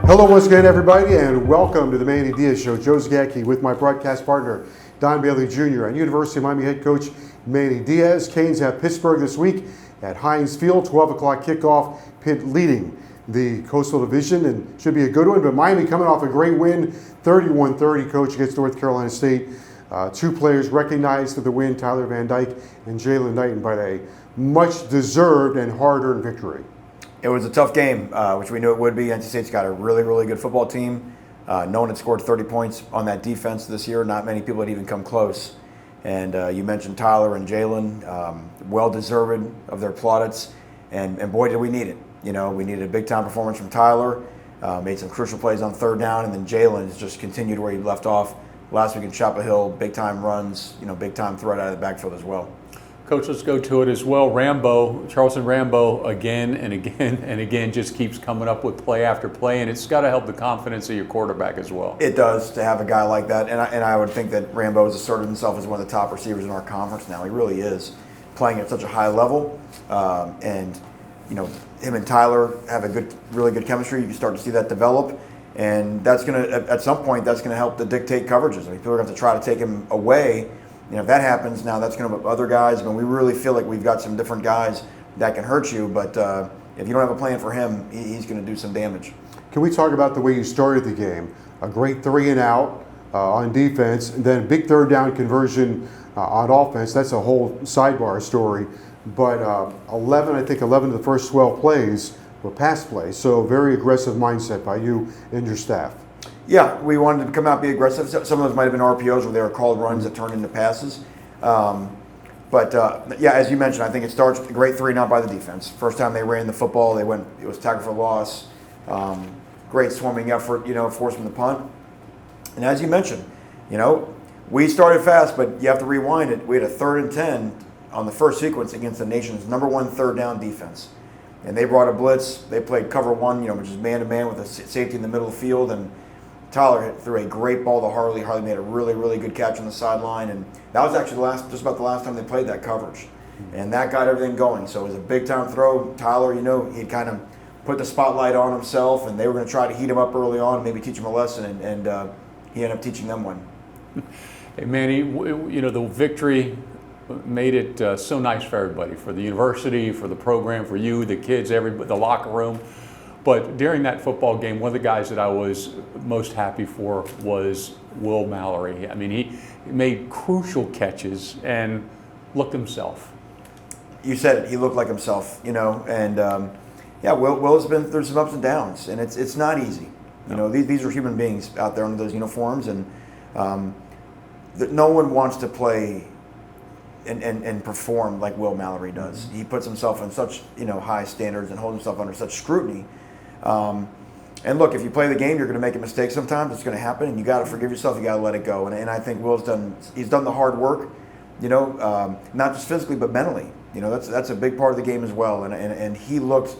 Hello once again, everybody, and welcome to the Manny Diaz Show. Joe Zagacki with my broadcast partner, Don Bailey Jr. and University of Miami head coach Manny Diaz. Canes have Pittsburgh this week at Heinz Field, 12 o'clock kickoff. Pitt leading the Coastal Division, and should be a good one. But Miami coming off a great win, 31-30, coach, against North Carolina State. Two players recognized for the win, Tyler Van Dyke and Jalen Knighton, but a much-deserved and hard-earned victory. It was a tough game, which we knew it would be. NC State's got a really, really good football team. No one had scored 30 points on that defense this year. Not many people had even come close. And you mentioned Tyler and Jalen, well-deserved of their plaudits. And boy, did we need it. You know, we needed a big-time performance from Tyler, made some crucial plays on third down, and then Jalen has just continued where he left off last week in Chapel Hill. Big-time runs, big-time threat out of the backfield as well. Coach, let's go to it as well. Charleston Rambo, again and again and again, just keeps coming up with play after play, and it's got to help the confidence of your quarterback as well. It does, to have a guy like that, and I would think that Rambo has asserted himself as one of the top receivers in our conference now. He really is, playing at such a high level, and him and Tyler have a really good chemistry. You can start to see that develop, and that's going to, at some point, that's going to help to dictate coverages. I mean, people are going to try to take him away. If that happens, now that's going to put other guys. I mean, we really feel like we've got some different guys that can hurt you, but if you don't have a plan for him, he's going to do some damage. Can we talk about the way you started the game? A great 3-and-out on defense, and then a big third down conversion on offense. That's a whole sidebar story. But 11 of the first 12 plays were pass plays, so very aggressive mindset by you and your staff. Yeah, we wanted to come out and be aggressive. Some of those might have been RPOs where they were called runs that turned into passes. But as you mentioned, I think it starts with a great 3-and-out by the defense. First time they ran the football, it was tackle for loss. Great swarming effort, forcing the punt. And as you mentioned, we started fast, but you have to rewind it. We had a 3rd and 10 on the first sequence against the nation's #1 third down defense. And they brought a blitz. They played cover 1, which is man-to-man with a safety in the middle of the field. And Tyler threw a great ball to Harley. Harley made a really, really good catch on the sideline, and that was actually just about the last time they played that coverage. And that got everything going. So it was a big-time throw. Tyler, he'd kind of put the spotlight on himself, and they were going to try to heat him up early on, maybe teach him a lesson, and he ended up teaching them one. Hey, Manny, the victory made it so nice for everybody, for the university, for the program, for you, the kids, everybody, the locker room. But during that football game, one of the guys that I was most happy for was Will Mallory. I mean, he made crucial catches and looked himself. You said it, he looked like himself, and Will's been through some ups and downs, and it's not easy. No. These are human beings out there under those uniforms, and no one wants to play and perform like Will Mallory does. He puts himself in such high standards and holds himself under such scrutiny. And look, if you play the game, you're going to make a mistake sometimes. It's going to happen, and you got to forgive yourself. You got to let it go. And I think Will's done the hard work, not just physically but mentally. That's a big part of the game as well. And he looked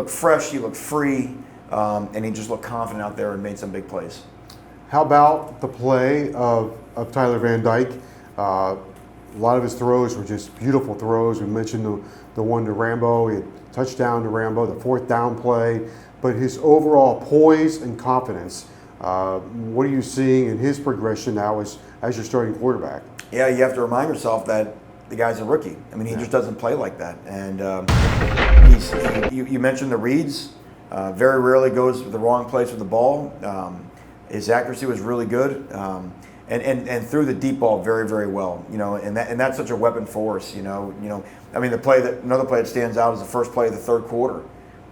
fresh, he looked free, and he just looked confident out there and made some big plays. How about the play of Tyler Van Dyke? A lot of his throws were just beautiful throws. We mentioned the one to Rambo, he had touchdown to Rambo, the 4th down play. But his overall poise and confidence, what are you seeing in his progression now as your starting quarterback? Yeah, you have to remind yourself that the guy's a rookie. I mean, he just doesn't play like that. And you mentioned the reads. Very rarely goes to the wrong place with the ball. His accuracy was really good. And threw the deep ball very, very well, and that's such a weapon for us, I mean, another play that stands out is the first play of the third quarter,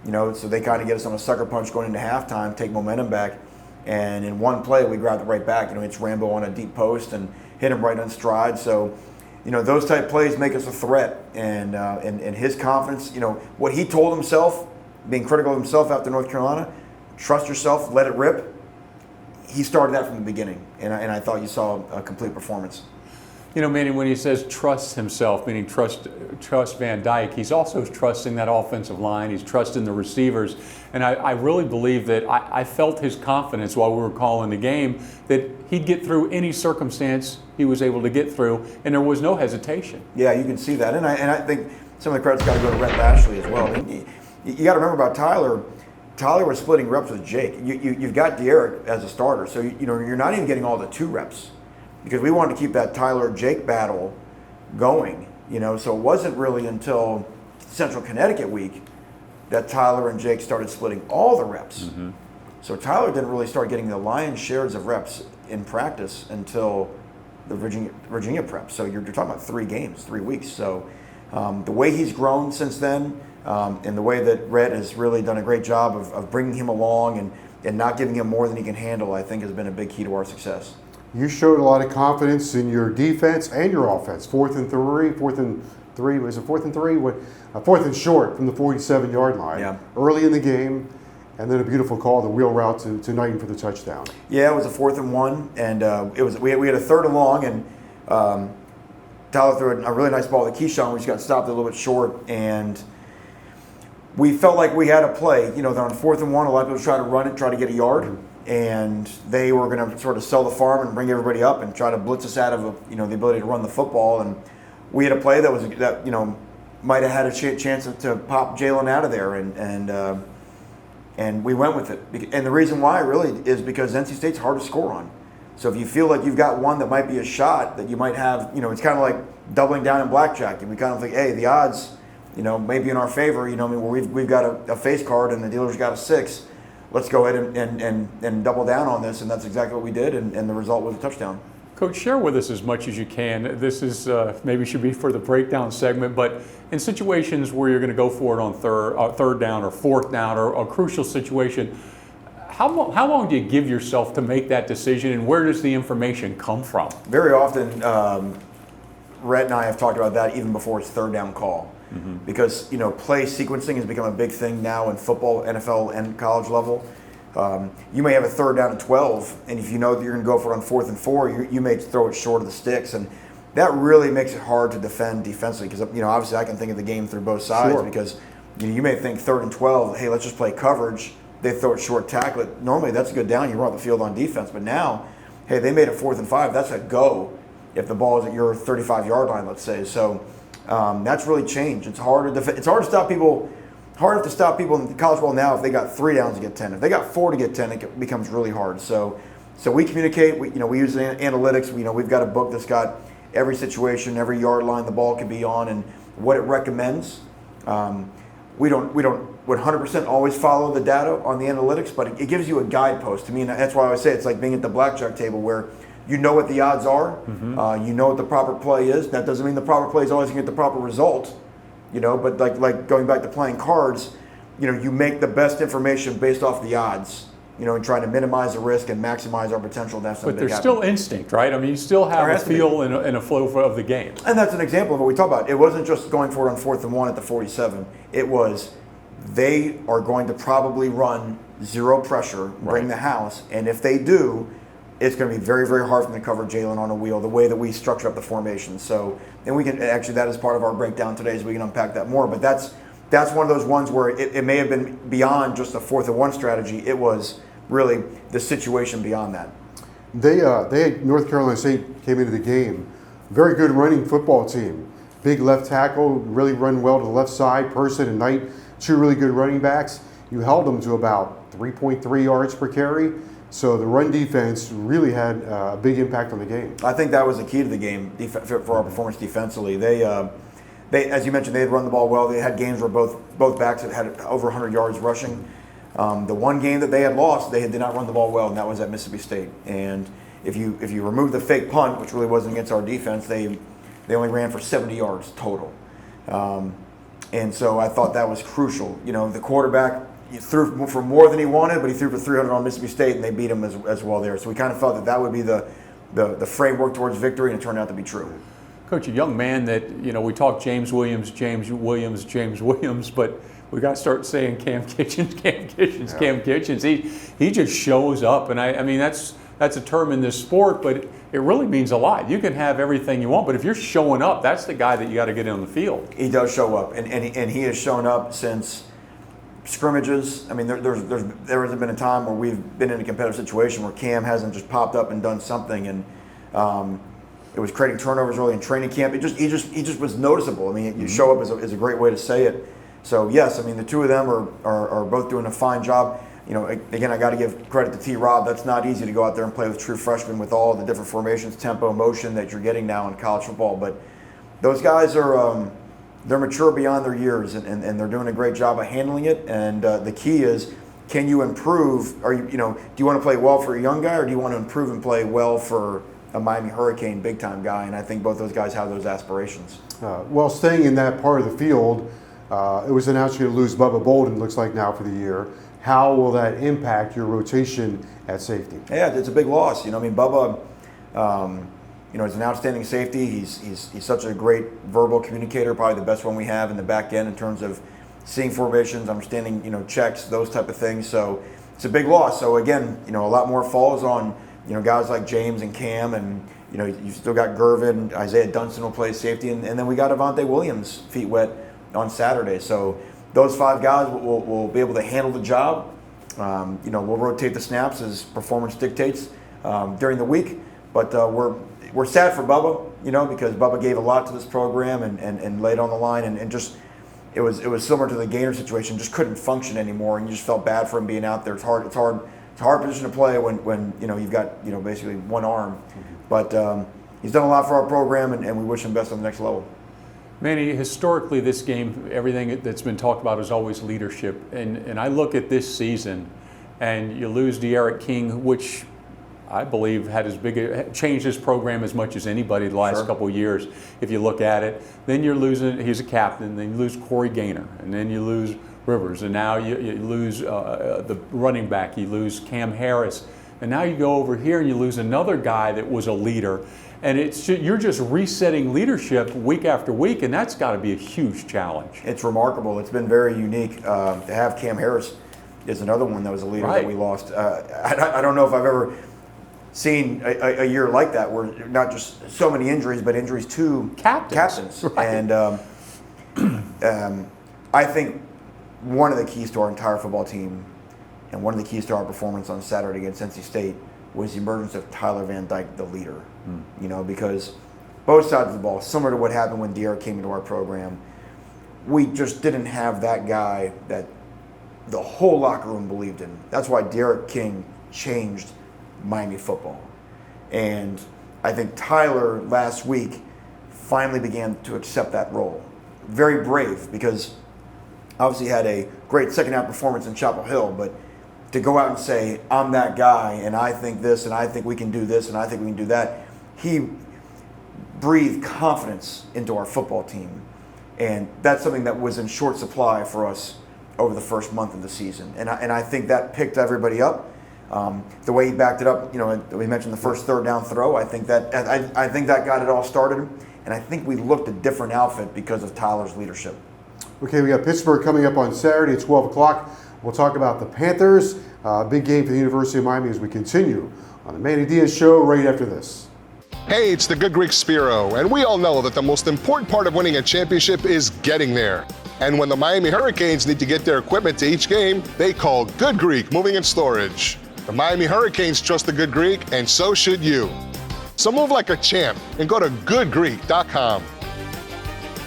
so they kind of get us on a sucker punch going into halftime, take momentum back, and in one play we grabbed it right back. It's Rambo on a deep post and hit him right on stride. So, those type plays make us a threat, and his confidence, what he told himself, being critical of himself after North Carolina, trust yourself, let it rip. He started that from the beginning, and I thought you saw a complete performance. Manny, when he says trust himself, meaning trust Van Dyke, he's also trusting that offensive line. He's trusting the receivers. And I really believe that I felt his confidence while we were calling the game, that he'd get through any circumstance he was able to get through, and there was no hesitation. Yeah, you can see that. And I think some of the credit's got to go to Rhett Lashley as well. I mean, you got to remember about Tyler. Tyler was splitting reps with Jake. You've got De'Aaron as a starter, so you're not even getting all the 2 reps because we wanted to keep that Tyler-Jake battle going. So it wasn't really until Central Connecticut week that Tyler and Jake started splitting all the reps. Mm-hmm. So Tyler didn't really start getting the lion's shares of reps in practice until the Virginia prep. So you're talking about 3 games, 3 weeks. So the way he's grown since then, and the way that Red has really done a great job of bringing him along and not giving him more than he can handle, I think has been a big key to our success. You showed a lot of confidence in your defense and your offense. 4th and 3, 4th and 3, was it 4th and 3? 4th and short from the 47-yard line early in the game, and then a beautiful call, the wheel route to Knighton for the touchdown. Yeah, it was a 4th and 1, and we had a 3rd and long, and Tyler threw a really nice ball to Keyshawn. We just got stopped a little bit short, and we felt like we had a play. They're on 4th and 1. A lot of people try to run it, try to get a yard. Mm-hmm. And they were going to sort of sell the farm and bring everybody up and try to blitz us out of the ability to run the football. And we had a play that might have had a chance to pop Jalen out of there, and we went with it. And the reason why really is because NC State's hard to score on. So if you feel like you've got one that might be a shot that you might have, it's kind of like doubling down in blackjack. And we kind of think, hey, the odds, may be in our favor. Where we've got a face card and the dealer's got a 6. Let's go ahead and double down on this, and that's exactly what we did, and the result was a touchdown. Coach, share with us as much as you can. This is maybe should be for the breakdown segment, but in situations where you're going to go for it on third down or 4th down or a crucial situation, how long do you give yourself to make that decision, and where does the information come from? Very often, Rhett and I have talked about that even before it's 3rd down call. Mm-hmm. Because play sequencing has become a big thing now in football, NFL, and college level. You may have a 3rd down and 12, and if you know that you're going to go for it on 4th and 4, you may throw it short of the sticks, and that really makes it hard to defend defensively. Because obviously I can think of the game through both sides. Sure. Because you may think 3rd and 12, hey, let's just play coverage. They throw it short, tackle it. Normally that's a good down. You run off the field on defense, but now, hey, they made it 4th and 5. That's a go if the ball is at your 35-yard line, let's say. So. That's really changed. It's hard to stop people. Hard enough to stop people in college ball now if they got 3 downs to get 10. If they got 4 to get 10, it becomes really hard. So we communicate. We use analytics. We've got a book that's got every situation, every yard line the ball could be on, and what it recommends. We don't 100% always follow the data on the analytics, but it gives you a guidepost. To me, and that's why I always say it's like being at the blackjack table where. You know what the odds are. Mm-hmm. You know what the proper play is. That doesn't mean the proper play is always going to get the proper result. But like going back to playing cards, you make the best information based off the odds. And trying to minimize the risk and maximize our potential. But there's still instinct, right? I mean, you still have a feel and a flow of the game. And that's an example of what we talk about. It wasn't just going for it on 4th and 1 at the 47. It was they are going to probably run 0 pressure, bring the house, and if they do. It's going to be very, very hard for them to cover Jalen on a wheel, the way that we structure up the formation. So, and we can actually, that is part of our breakdown today, so we can unpack that more. But that's one of those ones where it may have been beyond just a 4th and 1 strategy. It was really the situation beyond that. They had North Carolina State came into the game, very good running football team, big left tackle, really run well to the left side. Person and Knight, 2 really good running backs. You held them to about 3.3 yards per carry. So the run defense really had a big impact on the game. I think that was the key to the game for our performance defensively. They, as you mentioned, they had run the ball well. They had games where both backs had over 100 yards rushing. The one game that they had lost, they did not run the ball well, and that was at Mississippi State. And if you remove the fake punt, which really wasn't against our defense, they only ran for 70 yards total. And so I thought that was crucial. The quarterback. He threw for more than he wanted, but he threw for 300 on Mississippi State, and they beat him as well there. So we kind of felt that would be the framework towards victory, and it turned out to be true. Coach, a young man that, we talk James Williams, but we got to start saying Cam Kitchens. He just shows up, and I mean that's a term in this sport, but it really means a lot. You can have everything you want, but if you're showing up, that's the guy that you got to get on the field. He does show up, and he has shown up since. Scrimmages. I mean, there hasn't been a time where we've been in a competitive situation where Cam hasn't just popped up and done something, and it was creating turnovers early in training camp. He just was noticeable. I mean, you show up is a great way to say it. So yes, I mean the two of them are both doing a fine job. You know, again, I got to give credit to T. Rob. That's not easy to go out there and play with true freshmen with all the different formations, tempo, motion that you're getting now in college football. But those guys are they're mature beyond their years, and they're doing a great job of handling it. And the key is, can you improve? Are do you want to play well for a young guy, or do you want to improve and play well for a Miami Hurricane big time guy? And I think both those guys have those aspirations. Well, staying in that part of the field, it was announced you're going to lose Bubba Bolden, looks like now, for the year. How will that impact your rotation at safety? Yeah, it's a big loss. I mean, Bubba, is an outstanding safety. He's such a great verbal communicator, probably the best one we have in the back end in terms of seeing formations, understanding, checks, those type of things. So it's a big loss. So again, a lot more falls on, guys like James and Cam, and you've still got Gervin, Isaiah Dunston will play safety, and then we got Avante Williams feet wet on Saturday. So those 5 guys will be able to handle the job. We'll rotate the snaps as performance dictates during the week. But we're sad for Bubba, because Bubba gave a lot to this program and laid on the line, and just it was similar to the Gainer situation. Just couldn't function anymore, and you just felt bad for him being out there. It's a hard position to play when you've got basically one arm. But he's done a lot for our program, and we wish him best on the next level. Manny, historically, this game, everything that's been talked about is always leadership. And I look at this season, and you lose De'Aaron King, which I believe changed his program as much as anybody the last couple of years, if you look at it. Then you're losing, he's a captain, then you lose Corey Gaynor, and then you lose Rivers, and now you lose the running back, you lose Cam Harris, and now you go over here and you lose another guy that was a leader. And you're just resetting leadership week after week, and that's got to be a huge challenge. It's remarkable. It's been very unique to have Cam Harris is another one that was a leader that we lost. I don't know if I've ever seen a year like that, where not just so many injuries, but injuries to captains. Right. And I think one of the keys to our entire football team, and one of the keys to our performance on Saturday against NC State, was the emergence of Tyler Van Dyke, the leader. Because both sides of the ball, similar to what happened when De'Aaron came into our program, we just didn't have that guy that the whole locker room believed in. That's why De'Aaron King changed Miami football. And I think Tyler last week finally began to accept that role. Very brave, because obviously he had a great second half performance in Chapel Hill, but to go out and say, I'm that guy, and I think this, and I think we can do this, and I think we can do that, he breathed confidence into our football team. And that's something that was in short supply for us over the first month of the season. And I think that picked everybody up. The way he backed it up, we mentioned the first third down throw. I think that got it all started. And I think we looked a different outfit because of Tyler's leadership. Okay, we got Pittsburgh coming up on Saturday at 12 o'clock. We'll talk about the Panthers. Big game for the University of Miami as we continue on the Manny Diaz Show right after this. Hey, it's the Good Greek Spiro, and we all know that the most important part of winning a championship is getting there. And when the Miami Hurricanes need to get their equipment to each game, they call Good Greek Moving and Storage. The Miami Hurricanes trust the Good Greek, and so should you. So move like a champ and go to goodgreek.com.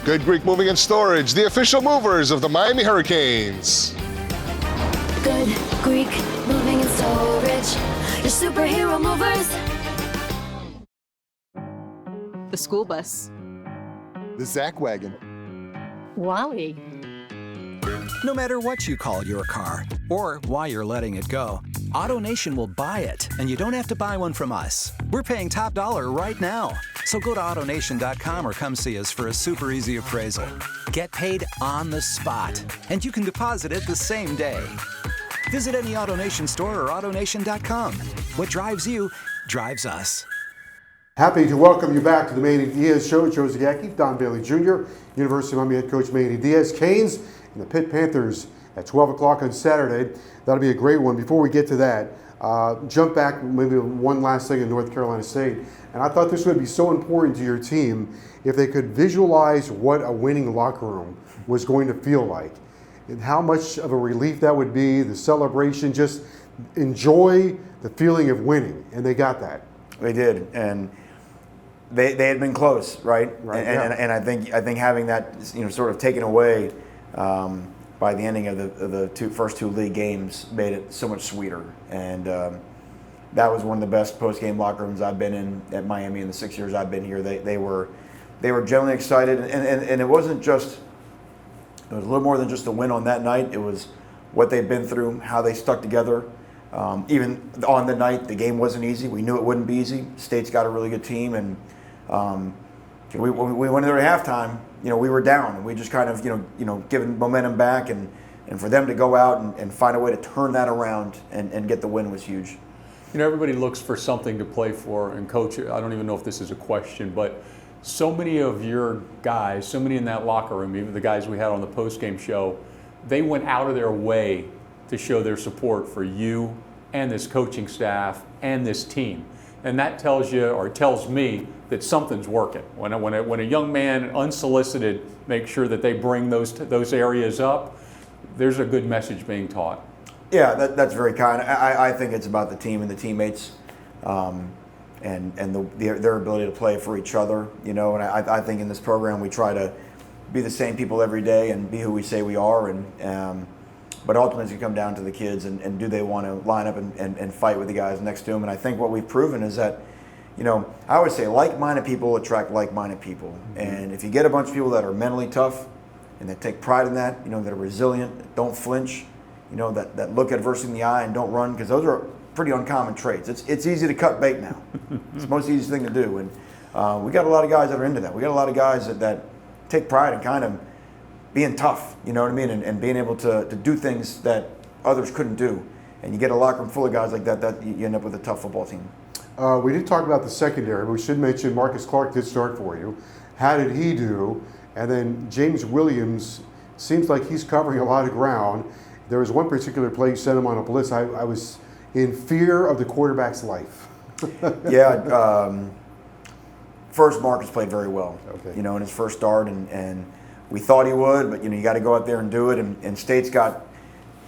Good Greek Moving and Storage, the official movers of the Miami Hurricanes. Good Greek Moving and Storage, your superhero movers. The school bus. The Zach wagon. Wally. No matter what you call your car or why you're letting it go, AutoNation will buy it, and you don't have to buy one from us. We're paying top dollar right now. So go to AutoNation.com or come see us for a super easy appraisal. Get paid on the spot, and you can deposit it the same day. Visit any AutoNation store or AutoNation.com. What drives you, drives us. Happy to welcome you back to the Manny Diaz Show. Joe Zagacki, Don Bailey Jr., University of Miami head coach Manny Diaz, Canes, and the Pitt Panthers at 12 o'clock on Saturday. That'll be a great one. Before we get to that, jump back maybe one last thing in North Carolina State. And I thought this would be so important to your team if they could visualize what a winning locker room was going to feel like, and how much of a relief that would be, the celebration, just enjoy the feeling of winning. And they got that. They did. And they had been close, right? Right. And I think having that sort of taken away by the ending of the first two league games made it so much sweeter. And that was one of the best post-game locker rooms I've been in at Miami in the 6 years I've been here. They were generally excited, and it wasn't just, it was a little more than just a win on that night. It was what they've been through, how they stuck together. Even on the night, the game wasn't easy. We knew it wouldn't be easy. State's got a really good team, and we went there at halftime. We were down, and we just kind of given momentum back, and for them to go out and find a way to turn that around and get the win was huge. Everybody looks for something to play for, and Coach, I don't even know if this is a question, but so many of your guys, so many in that locker room, even the guys we had on the post-game show, they went out of their way to show their support for you and this coaching staff and this team. And that tells you, or tells me, that something's working. When a young man, unsolicited, makes sure that they bring those areas up, there's a good message being taught. Yeah, that's very kind. I think it's about the team and the teammates, and their ability to play for each other. And I think in this program we try to be the same people every day and be who we say we are. But ultimately it's going to come down to the kids and do they want to line up and fight with the guys next to them. And I think what we've proven is that, I always say like-minded people attract like-minded people. Mm-hmm. And if you get a bunch of people that are mentally tough and that take pride in that, that are resilient, that don't flinch, that look adversity in the eye and don't run, because those are pretty uncommon traits. It's easy to cut bait now. It's the most easiest thing to do. And we got a lot of guys that are into that. We got a lot of guys that take pride in kind of being tough, you know what I mean, and being able to do things that others couldn't do. And you get a locker room full of guys like that you end up with a tough football team. We did talk about the secondary, but we should mention Marcus Clark did start for you. How did he do? And then James Williams seems like he's covering a lot of ground. There was one particular play you sent him on a blitz. I was in fear of the quarterback's life. Yeah. First, Marcus played very well. Okay. In his first start, and we thought he would, but you got to go out there and do it. And State's got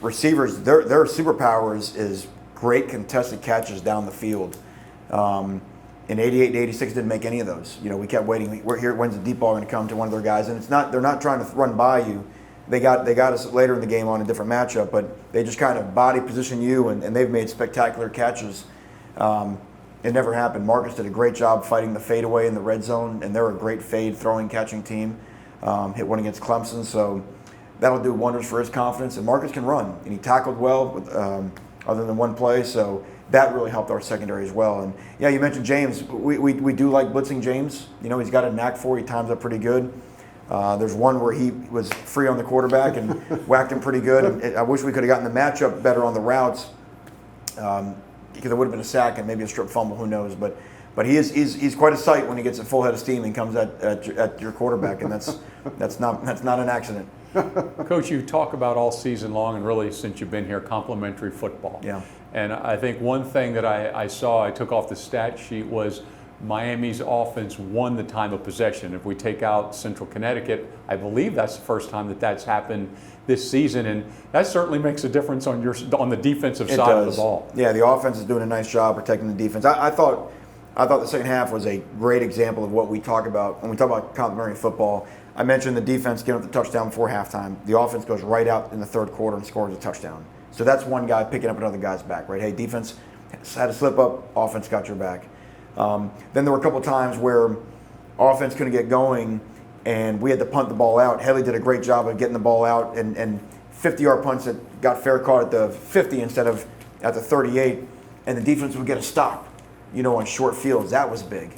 receivers. Their superpower is great contested catches down the field. In 88 and 86 didn't make any of those. We kept waiting. We're here. When's the deep ball going to come to one of their guys? And they're not trying to run by you. They got us later in the game on a different matchup, but they just kind of body position you, and they've made spectacular catches. It never happened. Marcus did a great job fighting the fadeaway in the red zone, and they're a great fade throwing catching team. Hit one against Clemson, so that'll do wonders for his confidence. And Marcus can run, and he tackled well, other than one play, so that really helped our secondary as well. And yeah, you mentioned James. We do like blitzing James. He's got a knack for it. He times up pretty good. There's one where he was free on the quarterback and whacked him pretty good. And I wish we could have gotten the matchup better on the routes, because it would have been a sack and maybe a strip fumble. Who knows? But he's quite a sight when he gets a full head of steam and comes at your quarterback, and that's not an accident. Coach, you talk about all season long, and really since you've been here, complimentary football. Yeah. And I think one thing that I took off the stat sheet was Miami's offense won the time of possession. If we take out Central Connecticut, I believe that's the first time that's happened this season, and that certainly makes a difference on the defensive side of the ball. Yeah, the offense is doing a nice job protecting the defense. I thought the second half was a great example of what we talk about when we talk about complimentary football. I mentioned the defense giving up the touchdown before halftime. The offense goes right out in the third quarter and scores a touchdown. So that's one guy picking up another guy's back, right? Hey, defense had a slip up, offense got your back. Then there were a couple times where offense couldn't get going and we had to punt the ball out. Headley did a great job of getting the ball out, and 50-yard punts that got fair caught at the 50 instead of at the 38, and the defense would get a stop, on short fields. That was big,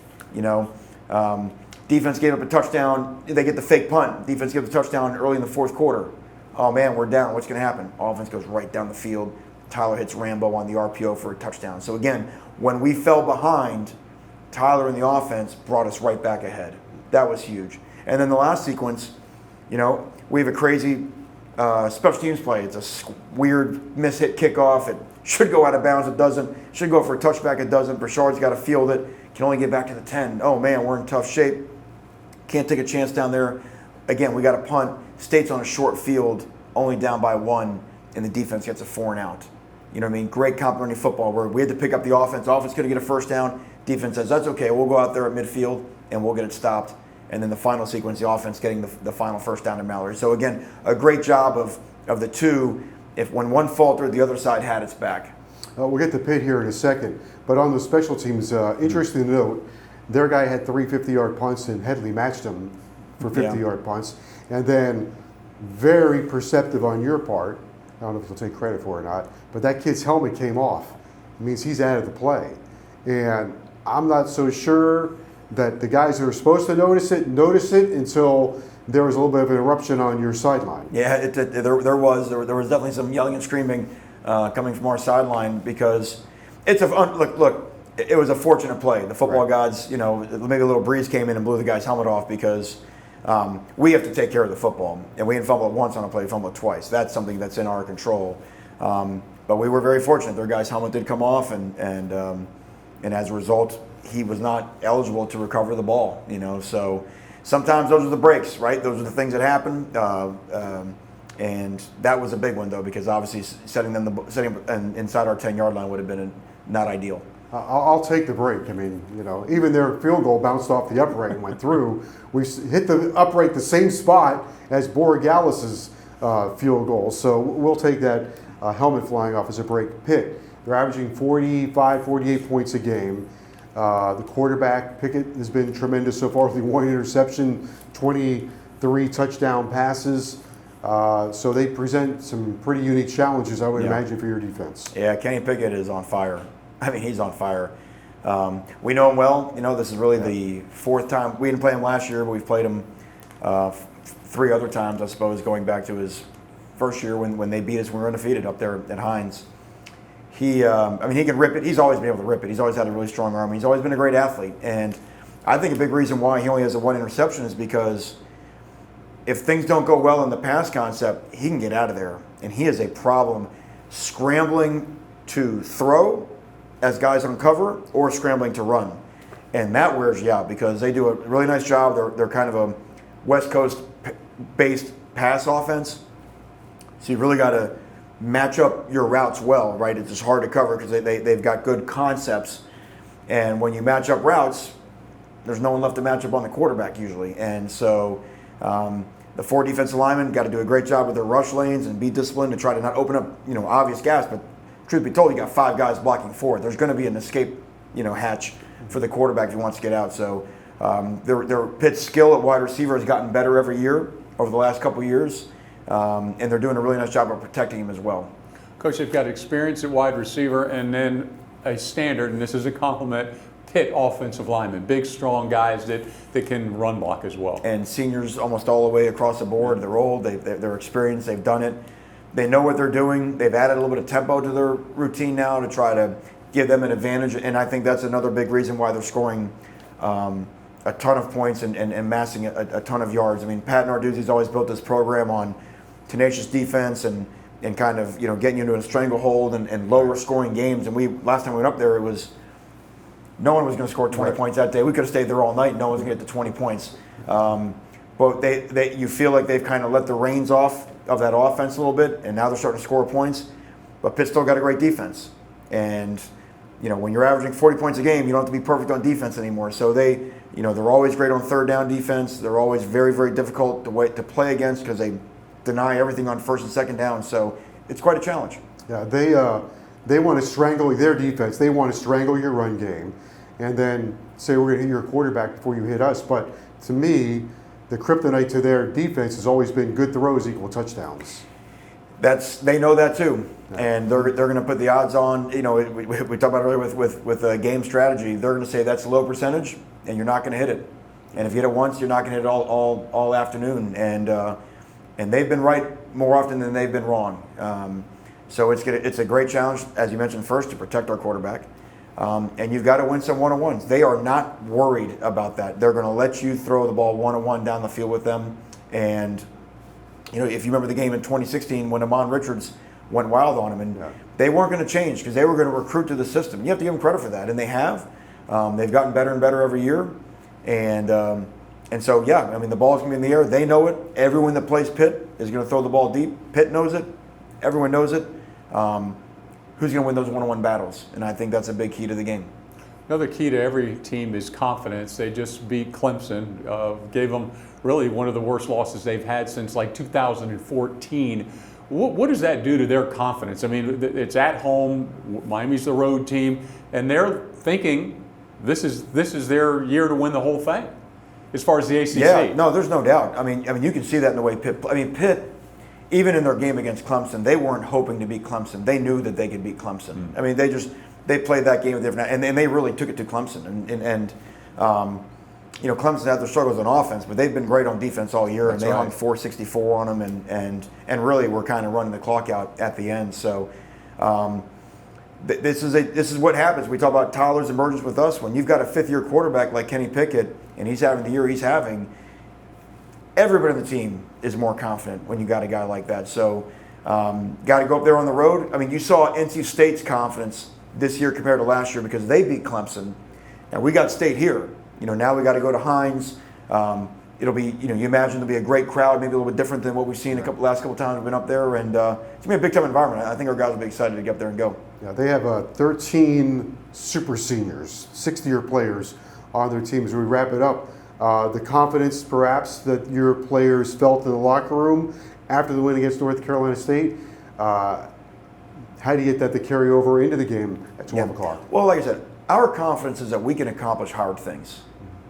Defense gave up a touchdown. They get the fake punt. Defense gives a touchdown early in the fourth quarter. Oh, man, we're down. What's going to happen? Offense goes right down the field. Tyler hits Rambo on the RPO for a touchdown. So, again, when we fell behind, Tyler and the offense brought us right back ahead. That was huge. And then the last sequence, we have a crazy special teams play. It's a weird miss-hit kickoff. It should go out of bounds. It doesn't. Should go for a touchback. It doesn't. Brashard's got to field it. Can only get back to the 10. Oh, man, we're in tough shape. Can't take a chance down there. Again, we got a punt. State's on a short field, only down by 1, and the defense gets a 4 and out. You know what I mean? Great complimentary football where we had to pick up the offense. Offense couldn't get a first down. Defense says, that's okay. We'll go out there at midfield, and we'll get it stopped. and then the final sequence, the offense getting the final first down to Mallory. So again, a great job of the two. If when one faltered, the other side had its back. We'll get to Pitt here in a second, but on the special teams, interesting to note, their guy had 3 50-yard punts and Headley matched him for 50-yard punts. And then very perceptive on your part, I don't know if you'll take credit for it or not, but that kid's helmet came off. It means he's out of the play. And I'm not so sure that the guys that are supposed to notice it until there was a little bit of an eruption on your sideline. Yeah, there was definitely some yelling and screaming coming from our sideline because it's look. It was a fortunate play. The football gods, maybe a little breeze came in and blew the guy's helmet off because we have to take care of the football, and we didn't fumble it once on a play, we fumbled it twice. That's something that's in our control. But we were very fortunate. Their guy's helmet did come off, and as a result, he was not eligible to recover the ball. So sometimes those are the breaks, right? Those are the things that happen, and that was a big one though because obviously setting them inside our 10-yard line would have been not ideal. I'll take the break. I mean, even their field goal bounced off the upright and went through. We hit the upright the same spot as Borregalis's field goal, so we'll take that helmet flying off as a break. Pitt, they're averaging 45, 48 points a game. The quarterback, Pickett, has been tremendous so far with 1 interception, 23 touchdown passes. So they present some pretty unique challenges, I would imagine, for your defense. Yeah, Kenny Pickett is on fire. I mean, he's on fire. We know him well. This is really the fourth time. We didn't play him last year, but we've played him 3 other times, I suppose, going back to his first year when they beat us when we were undefeated up there at Heinz. He can rip it. He's always been able to rip it. He's always had a really strong arm. He's always been a great athlete. And I think a big reason why he only has 1 interception is because if things don't go well in the pass concept, he can get out of there. And he is a problem scrambling to throw as guys on cover or scrambling to run. And that wears you out because they do a really nice job. They're kind of a West Coast-based pass offense. So you really got to match up your routes well, right? It's just hard to cover because they've got good concepts. And when you match up routes, there's no one left to match up on the quarterback usually. And so the 4 defensive linemen got to do a great job with their rush lanes and be disciplined to try to not open up, obvious gaps. But truth be told, you got 5 guys blocking 4. There's going to be an escape, hatch for the quarterback if he wants to get out. So their Pitt's skill at wide receiver has gotten better every year over the last couple of years. And they're doing a really nice job of protecting him as well. Coach, they've got experience at wide receiver and then a standard, and this is a compliment, Pitt offensive linemen, big, strong guys that can run block as well. And seniors almost all the way across the board. They're old, they're experienced, they've done it. They know what they're doing. They've added a little bit of tempo to their routine now to try to give them an advantage. And I think that's another big reason why they're scoring a ton of points and amassing a ton of yards. I mean, Pat Narduzzi's always built this program on tenacious defense and kind of getting you into a stranglehold and lower scoring games. And last time we went up there, it was no one was going to score 20 points that day. We could have stayed there all night. No one's going to get to 20 points. But you feel like they've kind of let the reins off of that offense a little bit, and now they're starting to score points. But Pitt still got a great defense. And when you're averaging 40 points a game, you don't have to be perfect on defense anymore. So they're always great on third down defense. They're always very, very difficult to play against because they deny everything on first and second down. So it's quite a challenge. Yeah, they want to strangle their defense. They want to strangle your run game, and then say we're going to hit your quarterback before you hit us. But to me, the kryptonite to their defense has always been good throws equal touchdowns. They know that too, and they're going to put the odds on. We talked about earlier with game strategy. They're going to say that's a low percentage, and you're not going to hit it. And if you hit it once, you're not going to hit it all afternoon. And they've been right more often than they've been wrong. So it's a great challenge, as you mentioned first, to protect our quarterback. And you've got to win some one-on-ones. They are not worried about that. They're going to let you throw the ball one-on-one down the field with them. And if you remember the game in 2016 when Amon Richards went wild on him, and they weren't going to change because they were going to recruit to the system. You have to give them credit for that, and they have. They've gotten better and better every year. And so, the ball's going to be in the air. They know it. Everyone that plays Pitt is going to throw the ball deep. Pitt knows it. Everyone knows it. Who's going to win those one-on-one battles? And I think that's a big key to the game. Another key to every team is confidence. They just beat Clemson, gave them really one of the worst losses they've had since like 2014. What does that do to their confidence? I mean, it's at home, Miami's the road team, and they're thinking this is their year to win the whole thing as far as the ACC. Yeah, no, there's no doubt. I mean, you can see that in the way Pitt. I mean, Pitt, even in their game against Clemson, they weren't hoping to beat Clemson. They knew that they could beat Clemson. I mean, they played that game with different, and they really took it to Clemson. And you know, Clemson had their struggles on offense, but they've been great on defense all year, and they hung 464 on them, and really were kind of running the clock out at the end. So this is what happens. We talk about Tyler's emergence with us. When you've got a fifth-year quarterback like Kenny Pickett, and he's having the year he's having, everybody on the team is more confident when you got a guy like that. So got to go up there on the road. I mean, you saw NC State's confidence this year compared to last year because they beat Clemson, and we got State here. You know, now we got to go to Hines. It'll be, you know, you imagine it'll be a great crowd, maybe a little bit different than what we've seen last couple times we've been up there, and it's gonna be a big time environment. I think our guys will be excited to get up there and go. Yeah, they have 13 super seniors, 60-year players on their team. As we wrap it up, the confidence perhaps that your players felt in the locker room after the win against North Carolina State. How do you get that to carry over into the game at 12 o'clock? Well, like I said, our confidence is that we can accomplish hard things.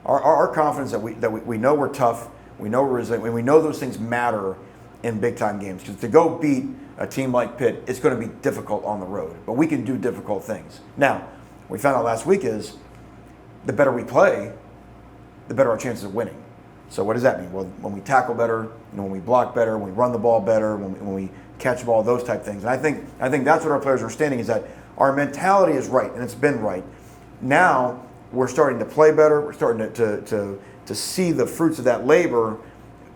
Our confidence that we know we're tough, we know we're resilient, and we know those things matter in big time games. Because to go beat a team like Pitt, it's going to be difficult on the road, but we can do difficult things. Now, what we found out last week is the better we play, the better our chances of winning. So what does that mean? Well, when we tackle better, you know, when we block better, when we run the ball better, when we catch the ball, those type of things. And I think that's what our players are understanding, is that our mentality is right, and it's been right. Now we're starting to play better. We're starting to see the fruits of that labor.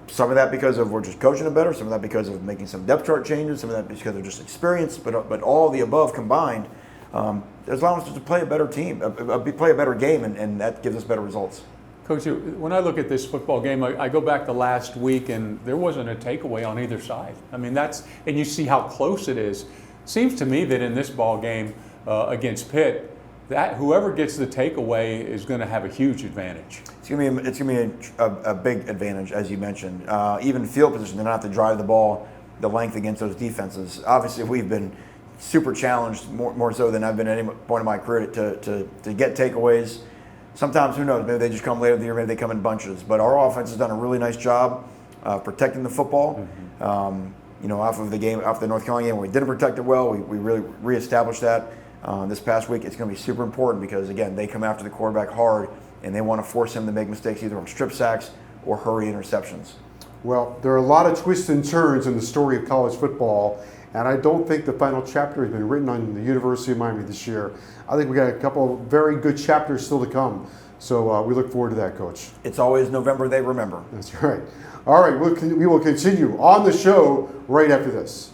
Some of that because of we're just coaching it better. Some of that because of making some depth chart changes. Some of that because of just experience. But all of the above combined, there's allowing us to play a better team, play a better game, and that gives us better results. Coach, when I look at this football game, I go back to last week, and there wasn't a takeaway on either side. I mean, and you see how close it is. Seems to me that in this ball game against Pitt, that whoever gets the takeaway is going to have a huge advantage. It's going to be a big advantage, as you mentioned. Even field position, they don't have to drive the ball the length against those defenses. Obviously, we've been super challenged, more so than I've been at any point in my career, to get takeaways. Sometimes, who knows, maybe they just come later in the year, maybe they come in bunches. But our offense has done a really nice job protecting the football. You know, off of the North Carolina game where we didn't protect it well, we really reestablished that. This past week, it's going to be super important because, again, they come after the quarterback hard, and they want to force him to make mistakes either on strip sacks or hurry interceptions. Well, there are a lot of twists and turns in the story of college football, and I don't think the final chapter has been written on the University of Miami this year. I think we got a couple of very good chapters still to come, so we look forward to that, Coach. It's always November they remember. That's right. All right, we will continue on the show right after this.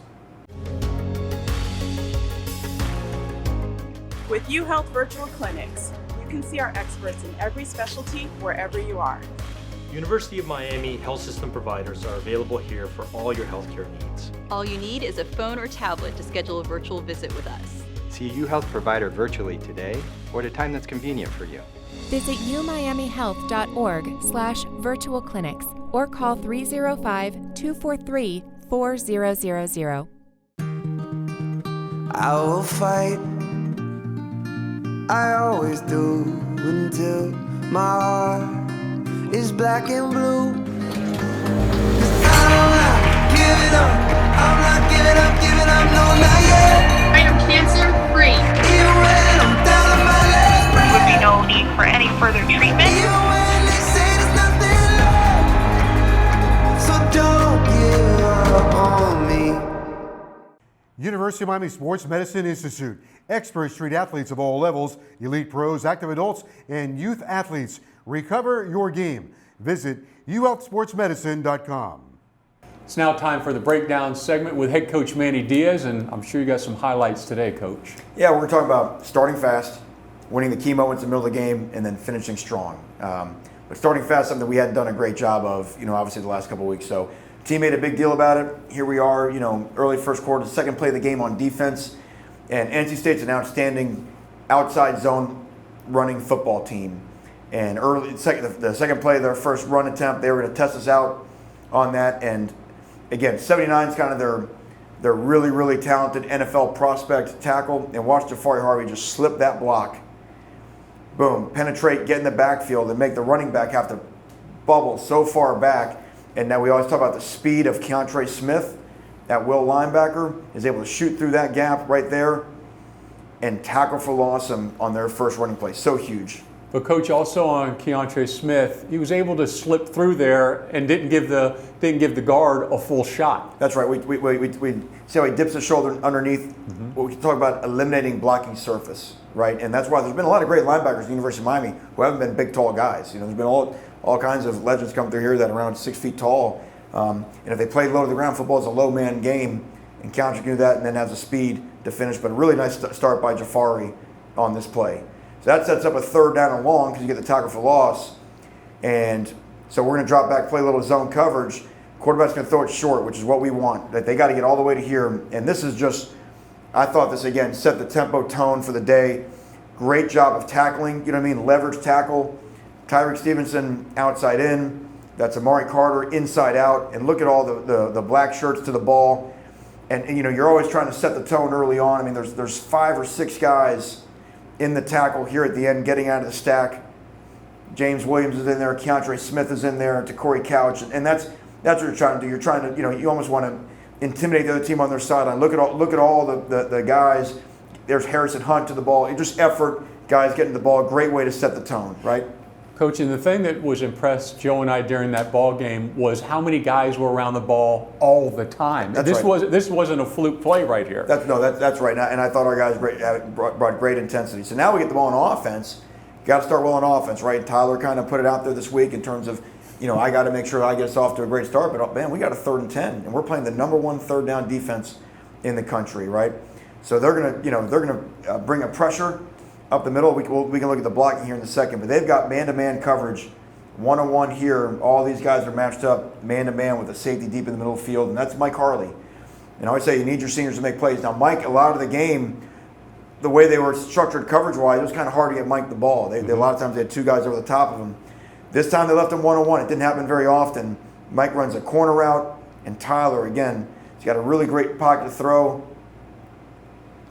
With UHealth Virtual Clinics, you can see our experts in every specialty wherever you are. University of Miami health system providers are available here for all your healthcare needs. All you need is a phone or tablet to schedule a virtual visit with us. See a UHealth provider virtually today or at a time that's convenient for you. Visit umiamihealth.org/virtual clinics or call 305-243-4000. I will fight. I always do until my heart is black and blue. 'Cause I'm not giving up. I'm not giving up, no, not yet. I am cancer free. Even when I'm down on my last breath. There would be no need for any further treatment. Even when they say there's nothing left. So don't give up on me. University of Miami Sports Medicine Institute. Experts treat athletes of all levels, elite pros, active adults, and youth athletes. Recover your game. Visit uhealthsportsmedicine.com. It's now time for the breakdown segment with head coach Manny Diaz, and I'm sure you got some highlights today, Coach. Yeah, we're going to talk about starting fast, winning the key moments in the middle of the game, and then finishing strong. But starting fast, something we hadn't done a great job of, obviously the last couple of weeks. So team made a big deal about it. Here we are, early first quarter, the second play of the game on defense. And NC State's an outstanding outside zone running football team. And the second play, their first run attempt, they were going to test us out on that. And again, 79 is kind of their really, really talented NFL prospect tackle. And watch Jafari Harvey just slip that block. Boom, penetrate, get in the backfield, and make the running back have to bubble so far back. And now we always talk about the speed of Keontre Smith, that will linebacker, is able to shoot through that gap right there and tackle for loss on their first running play. So huge. But Coach, also on Keontre Smith, he was able to slip through there and didn't give the guard a full shot. That's right. We see how he dips his shoulder underneath. We can talk about eliminating blocking surface, right? And that's why there's been a lot of great linebackers at the University of Miami who haven't been big, tall guys. There's been all kinds of legends come through here that are around 6 feet tall. And if they play low to the ground, football is a low man game, and Keontre can do that and then has the speed to finish. But a really nice start by Jafari on this play. So that sets up a third down and long because you get the tackle for loss. And so we're going to drop back, play a little zone coverage. Quarterback's going to throw it short, which is what we want. They got to get all the way to here. And this is just, I thought this, again, set the tempo tone for the day. Great job of tackling, leverage tackle. Tyreek Stevenson outside in. That's Amari Carter inside out. And look at all the black shirts to the ball. And you're always trying to set the tone early on. There's 5 or 6 guys in the tackle here at the end, getting out of the stack. James Williams is in there, Keontre Smith is in there, Corey Couch, and that's what you're trying to do. You're trying to, you almost want to intimidate the other team on their sideline. Look at all the guys. There's Harrison Hunt to the ball. Just effort, guys getting the ball. Great way to set the tone, right? Coach, and the thing that was impressed Joe and I during that ball game was how many guys were around the ball all the time. This wasn't a fluke play right here. That's right. And I thought our guys brought great intensity. So now we get the ball on offense. Got to start well on offense, right? Tyler kind of put it out there this week in terms of, I got to make sure I get us off to a great start. But man, we got a 3rd and 10, and we're playing the #1 third down defense in the country, right? So they're gonna bring a pressure up the middle. We can look at the blocking here in a second, but they've got man-to-man coverage, 1-on-1 here. All these guys are matched up man-to-man with a safety deep in the middle of the field, and that's Mike Harley. And I always say you need your seniors to make plays. Now, Mike, a lot of the game, the way they were structured coverage-wise, it was kind of hard to get Mike the ball. A lot of times they had 2 guys over the top of him. This time they left him 1-on-1. It didn't happen very often. Mike runs a corner route, and Tyler, again, he's got a really great pocket to throw.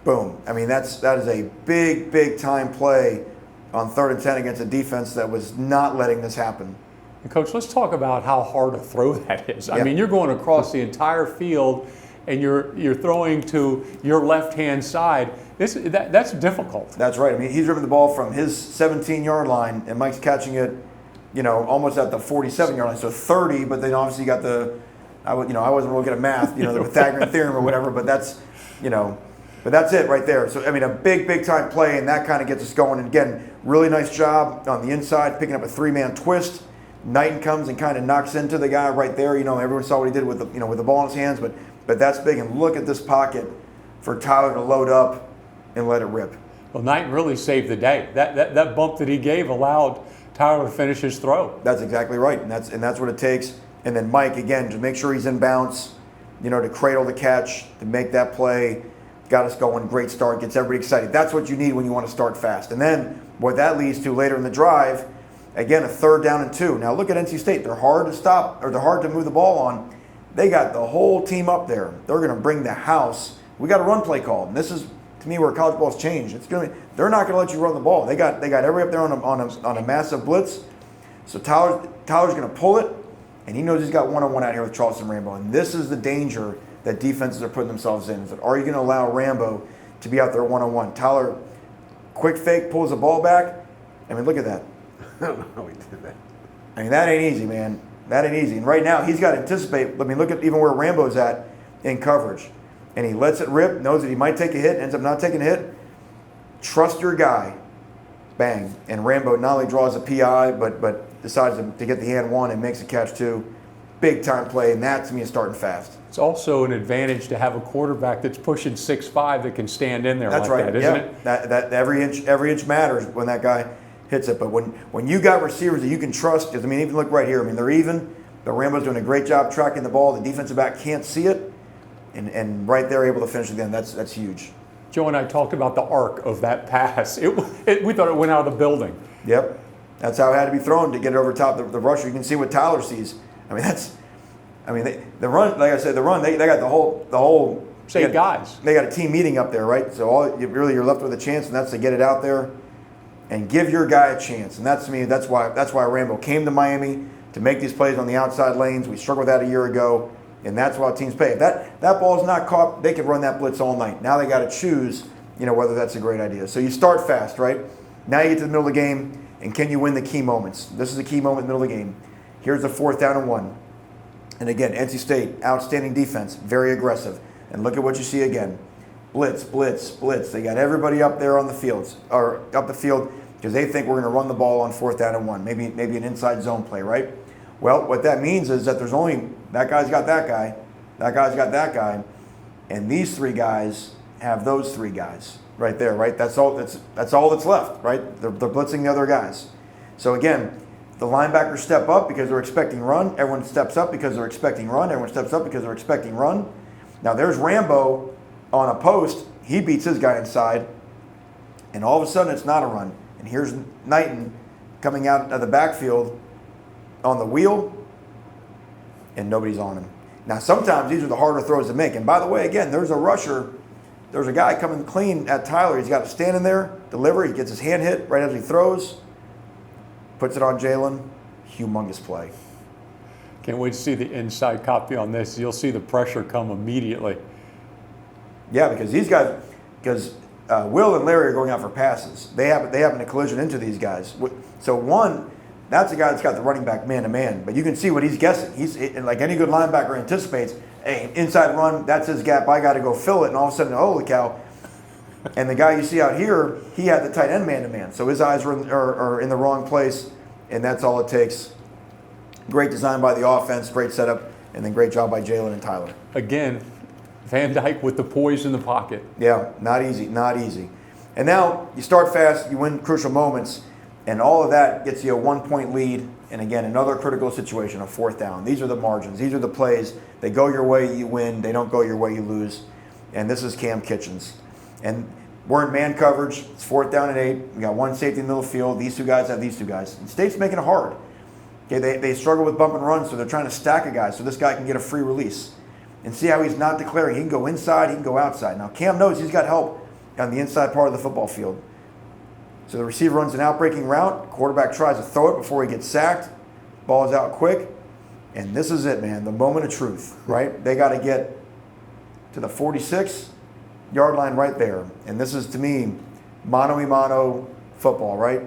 Boom. That is a big, big time play on 3rd and 10 against a defense that was not letting this happen. And Coach, let's talk about how hard a throw that is. I mean, you're going across the entire field and you're throwing to your left-hand side. That's difficult. That's right. he's driven the ball from his 17-yard line, and Mike's catching it, almost at the 47-yard line. So 30, but then obviously you got I wasn't really good at math, the Pythagorean theorem or whatever, but that's, But that's it right there. So, a big, big time play, and that kind of gets us going. And again, really nice job on the inside, picking up a 3-man twist. Knighton comes and kind of knocks into the guy right there. Everyone saw what he did with the ball in his hands, but that's big. And look at this pocket for Tyler to load up and let it rip. Well, Knighton really saved the day. That bump that he gave allowed Tyler to finish his throw. That's exactly right, and that's what it takes. And then Mike, again, to make sure he's in bounce, to cradle the catch, to make that play. Got us going, great start, gets everybody excited. That's what you need when you want to start fast. And then what that leads to later in the drive, again, a 3rd down and 2. Now look at NC State. They're hard to stop, or they're hard to move the ball on. They got the whole team up there. They're going to bring the house. We got a run play called. And this is, to me, where college ball's changed. They're not going to let you run the ball. They got everybody up there on a massive blitz. So Tyler's going to pull it, and he knows he's got 1-on-1 out here with Charleston Rambo. And this is the danger that defenses are putting themselves in. Is that, are you going to allow Rambo to be out there 1-on-1? Tyler, quick fake, pulls the ball back. Look at that. I don't know how he did that. That ain't easy, man. That ain't easy. And right now, he's got to anticipate. Look at even where Rambo's at in coverage. And he lets it rip, knows that he might take a hit, ends up not taking a hit. Trust your guy. Bang. And Rambo not only draws a PI, but decides to get the hand 1 and makes a catch 2. Big time play, and that to me is starting fast. It's also an advantage to have a quarterback that's pushing 6'5" that can stand in there like that, isn't it? That every inch matters when that guy hits it. But when you got receivers that you can trust, because even look right here, they're even. But Rambo's doing a great job tracking the ball. The defensive back can't see it, and right there able to finish again. That's huge. Joe and I talked about the arc of that pass. We thought it went out of the building. Yep. That's how it had to be thrown to get it over top the rusher. You can see what Tyler sees. The run, like I said, they got the whole same guys. They got a team meeting up there, right? So you're left with a chance, and that's to get it out there and give your guy a chance. And that's why Rambo came to Miami, to make these plays on the outside lanes. We struggled with that a year ago, and that's why teams pay. If that ball's not caught, they could run that blitz all night. Now they got to choose, whether that's a great idea. So you start fast, right? Now you get to the middle of the game, and can you win the key moments? This is a key moment in the middle of the game. Here's the 4th down and 1. And again, NC State, outstanding defense, very aggressive. And look at what you see again. Blitz, blitz, blitz. They got everybody up there on the fields, or up the field, because they think we're going to run the ball on 4th down and 1. Maybe an inside zone play, right? Well, what that means is that there's only, that guy's got that guy, that guy's got that guy, and these 3 guys have those 3 guys right there, right? That's all that's left, right? They're blitzing the other guys. So again, the linebackers step up because they're expecting run. Everyone steps up because they're expecting run. Everyone steps up because they're expecting run. Now there's Rambo on a post. He beats his guy inside, and all of a sudden it's not a run. And here's Knighton coming out of the backfield on the wheel, and nobody's on him. Now sometimes these are the harder throws to make. And by the way, again, there's a rusher. There's a guy coming clean at Tyler. He's got to stand in there, deliver. He gets his hand hit right as he throws. Puts it on Jalen. Humongous play. Can't wait to see the inside copy on this. You'll see the pressure come immediately. Yeah, because these guys, Will and Larry are going out for passes. They happen to collision into these guys. So one, that's a guy that's got the running back man-to-man. But you can see what he's guessing. He's like any good linebacker anticipates, hey, inside run, that's his gap. I got to go fill it. And all of a sudden, holy cow. And the guy you see out here, he had the tight end man-to-man. So his eyes are in the wrong place, and that's all it takes. Great design by the offense, great setup, and then great job by Jalen and Tyler. Again, Van Dyke with the poise in the pocket. Yeah, not easy, not easy. And now you start fast, you win crucial moments, and all of that gets you a 1-point lead. And again, another critical situation, a 4th down. These are the margins. These are the plays. They go your way, you win. They don't go your way, you lose. And this is Cam Kitchens. And we're in man coverage. It's 4th down and 8. We got one safety in the middle of the field. These 2 guys have these 2 guys. And State's making it hard. Okay, they struggle with bump and run, so they're trying to stack a guy so this guy can get a free release. And see how he's not declaring. He can go inside, he can go outside. Now Cam knows he's got help on the inside part of the football field. So the receiver runs an out-breaking route. Quarterback tries to throw it before he gets sacked. Ball is out quick. And this is it, man, the moment of truth, right? They got to get to the 46-yard line right there. And this is, to me, mano-a-mano football, right?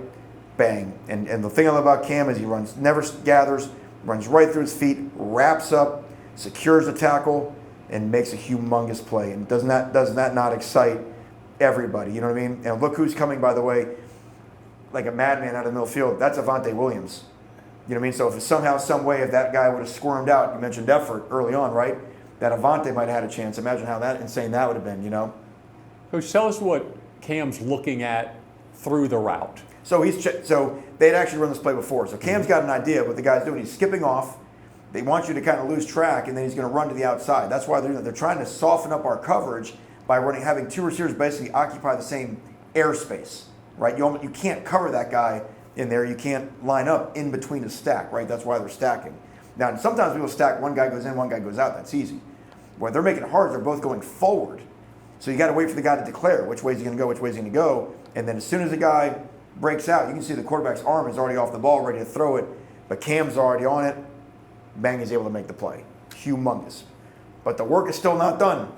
Bang. And the thing I love about Cam is he runs, never gathers, runs right through his feet, wraps up, secures the tackle, and makes a humongous play. And doesn't that not excite everybody? You know what I mean? And look who's coming, by the way, like a madman out of the middle field. That's Avante Williams. You know what I mean? So if somehow, some way, if that guy would have squirmed out, you mentioned effort early on, right? That Avante might have had a chance. Imagine how insane that would have been, you know? Coach, tell us what Cam's looking at through the route. So they'd actually run this play before. So Cam's got an idea of what the guy's doing. He's skipping off. They want you to kind of lose track, and then he's going to run to the outside. That's why they're trying to soften up our coverage by having 2 receivers basically occupy the same airspace, right? You can't cover that guy in there. You can't line up in between a stack, right? That's why they're stacking. Now, sometimes people stack, one guy goes in, one guy goes out. That's easy. What they're making it hard is they're both going forward. So you got to wait for the guy to declare which way is he going to go, which way is he going to go. And then as soon as the guy breaks out, you can see the quarterback's arm is already off the ball, ready to throw it, but Cam's already on it. Bang, he's able to make the play. Humongous. But the work is still not done.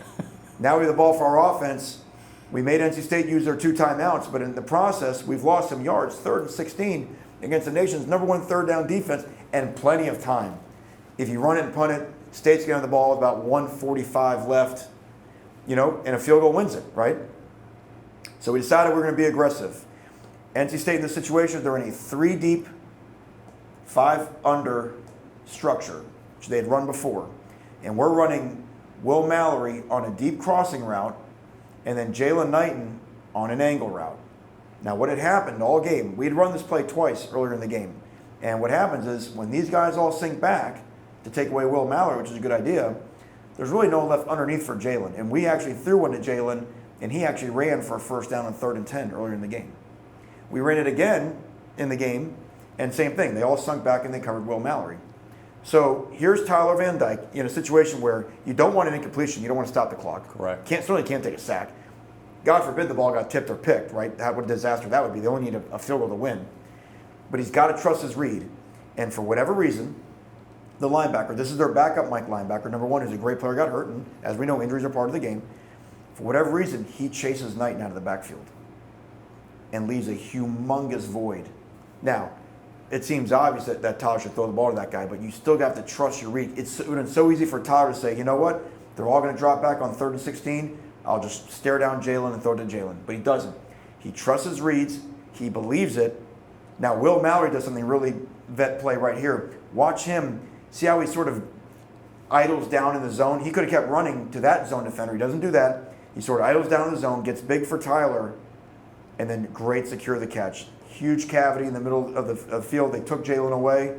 Now we have the ball for our offense. We made NC State use their 2 timeouts, but in the process, we've lost some yards. 3rd and 16 against the nation's #1 3rd down defense, and plenty of time. If you run it and punt it, State's going to have the ball with about 1:45 left, and a field goal wins it, right? So we decided we're going to be aggressive. NC State in this situation, they're in a 3-deep, 5-under structure, which they had run before. And we're running Will Mallory on a deep crossing route, and then Jalen Knighton on an angle route. Now, what had happened all game, we'd run this play twice earlier in the game. And what happens is when these guys all sink back to take away Will Mallory, which is a good idea, there's really no left underneath for Jalen. And we actually threw one to Jalen, and he actually ran for a first down on 3rd and 10 earlier in the game. We ran it again in the game, and same thing. They all sunk back and they covered Will Mallory. So here's Tyler Van Dyke in a situation where you don't want an incompletion. You don't want to stop the clock. Correct. Certainly can't take a sack. God forbid the ball got tipped or picked, right? What a disaster that would be. They only need a field goal to win. But he's got to trust his read. And for whatever reason, the linebacker, this is their backup Mike linebacker, number 1, who's a great player, got hurt. And as we know, injuries are part of the game. For whatever reason, he chases Knighton out of the backfield and leaves a humongous void. Now, it seems obvious that Tyler should throw the ball to that guy, but you still have to trust your read. It's so easy for Tyler to say, you know what? They're all going to drop back on 3rd and 16. I'll just stare down Jalen and throw it to Jalen. But he doesn't. He trusts his reads. He believes it. Now, Will Mallory does something really vet play right here. Watch him. See how he sort of idles down in the zone? He could have kept running to that zone defender. He doesn't do that. He sort of idles down in the zone, gets big for Tyler, and then great secure the catch. Huge cavity in the middle of the field. They took Jalen away.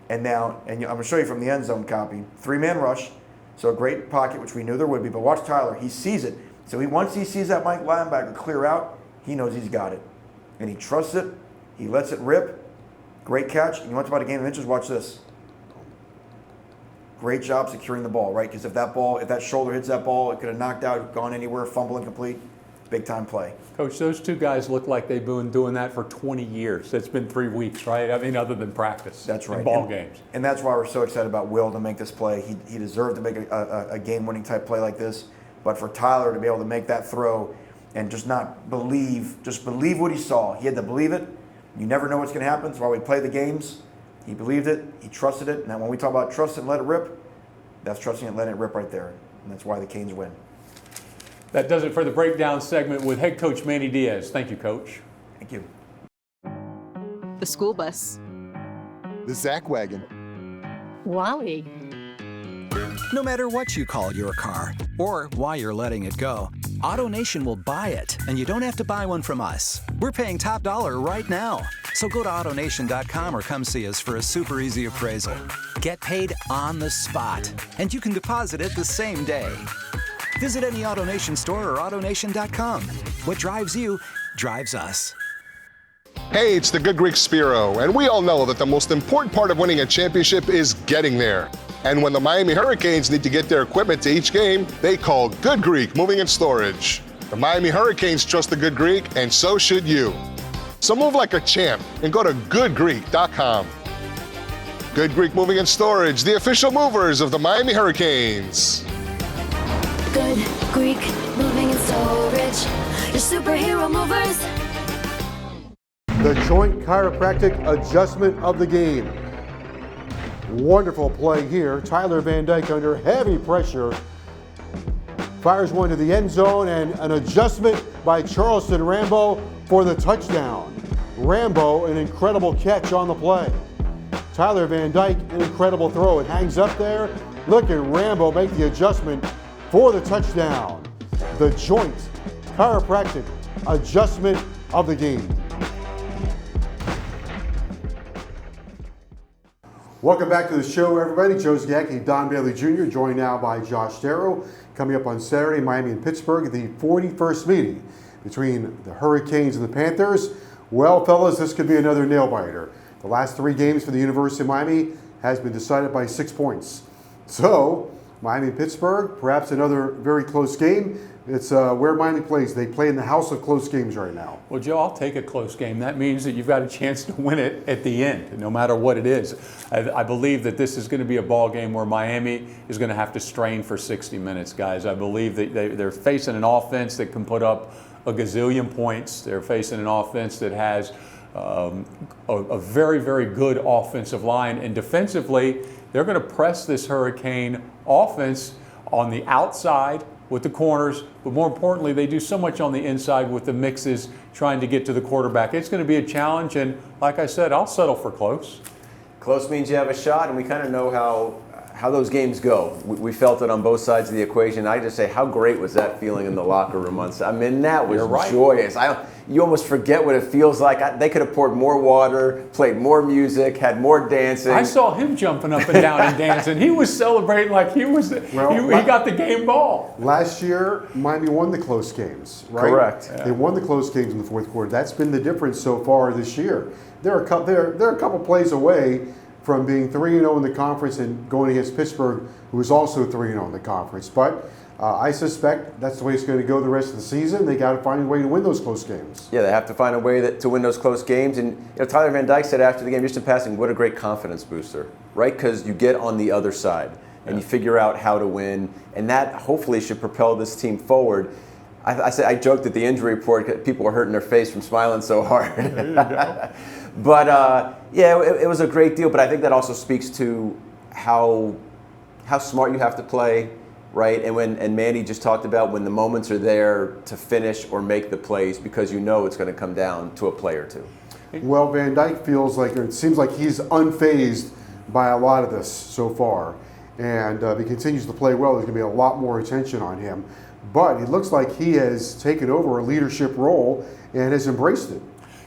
And now, and I'm going to show you from the end zone copy, 3-man rush. So a great pocket, which we knew there would be. But watch Tyler. He sees it. So once he sees that Mike linebacker clear out, he knows he's got it. And he trusts it. He lets it rip. Great catch. And you want to talk about a game of inches? Watch this. Great job securing the ball, right? Because if that shoulder hits that ball, it could have knocked out, gone anywhere, fumble incomplete. Big time play. Coach, those two guys look like they've been doing that for 20 years. It's been 3 weeks, right? I mean, other than practice. That's right. And ball games. And that's why we're so excited about Will to make this play. He deserved to make a game-winning type play like this. But for Tyler to be able to make that throw and just believe what he saw. He had to believe it. You never know what's going to happen. That's why we play the games. He believed it. He trusted it. Now, when we talk about trust and let it rip, that's trusting it and letting it rip right there. And that's why the Canes win. That does it for the breakdown segment with head coach Manny Diaz. Thank you, Coach. Thank you. The school bus. The Zach wagon. Wowie. No matter what you call your car or why you're letting it go, AutoNation will buy it, and you don't have to buy one from us. We're paying top dollar right now. So go to AutoNation.com or come see us for a super easy appraisal. Get paid on the spot, and you can deposit it the same day. Visit any AutoNation store or AutoNation.com. What drives you, drives us. Hey, it's the Good Greek Spiro, and we all know that the most important part of winning a championship is getting there. And when the Miami Hurricanes need to get their equipment to each game, they call Good Greek Moving and Storage. The Miami Hurricanes trust the Good Greek, and so should you. So move like a champ and go to goodgreek.com. Good Greek Moving and Storage, the official movers of the Miami Hurricanes. Good Greek moving and storage. Your superhero movers. The joint chiropractic adjustment of the game. Wonderful play here. Tyler Van Dyke under heavy pressure. Fires one to the end zone and an adjustment by Charleston Rambo for the touchdown. Rambo, an incredible catch on the play. Tyler Van Dyke, an incredible throw. It hangs up there. Look at Rambo make the adjustment for the touchdown. The joint chiropractic adjustment of the game. Welcome back to the show, everybody. Joe Zagacki, Don Bailey Jr., joined now by Josh Darrow. Coming up on Saturday, Miami and Pittsburgh, the 41st meeting between the Hurricanes and the Panthers. Well, fellas, this could be another nail-biter. The last 3 games for the University of Miami has been decided by 6 points. So, Miami and Pittsburgh, perhaps another very close game. It's where Miami plays. They play in the house of close games right now. Well, Joe, I'll take a close game. That means that you've got a chance to win it at the end, no matter what it is. I believe that this is going to be a ball game where Miami is going to have to strain for 60 minutes, guys. I believe that they're facing an offense that can put up a gazillion points. They're facing an offense that has a very, very good offensive line. And defensively, they're going to press this Hurricane offense on the outside with the corners, but more importantly, they do so much on the inside with the mixes trying to get to the quarterback. It's going to be a challenge, and like I said, I'll settle for close. Close means you have a shot, and we kind of know how those games go. We felt it on both sides of the equation. I just say, how great was that feeling in the locker room? I mean, that was joyous. you almost forget what it feels like. They could have poured more water, played more music, had more dancing. I saw him jumping up and down and dancing. He was celebrating like he got the game ball. Last year, Miami won the close games, right? Correct. They won the close games in the fourth quarter. That's been the difference so far this year. They're a couple plays away from being 3-0 in the conference and going against Pittsburgh, who is also 3-0 in the conference. But I suspect that's the way it's going to go the rest of the season. They got to find a way to win those close games. Yeah, they have to find a way to win those close games. And Tyler Van Dyke said after the game, just in passing, what a great confidence booster, right? Because you get on the other side and you figure out how to win, and that hopefully should propel this team forward. I joked at the injury report, people were hurting their face from smiling so hard. There you go. But it was a great deal. But I think that also speaks to how smart you have to play. Right, and Manny just talked about when the moments are there to finish or make the plays because you know it's going to come down to a play or two. Well, Van Dyke feels like, or it seems like he's unfazed by a lot of this so far, and if he continues to play well, there's going to be a lot more attention on him. But it looks like he has taken over a leadership role and has embraced it.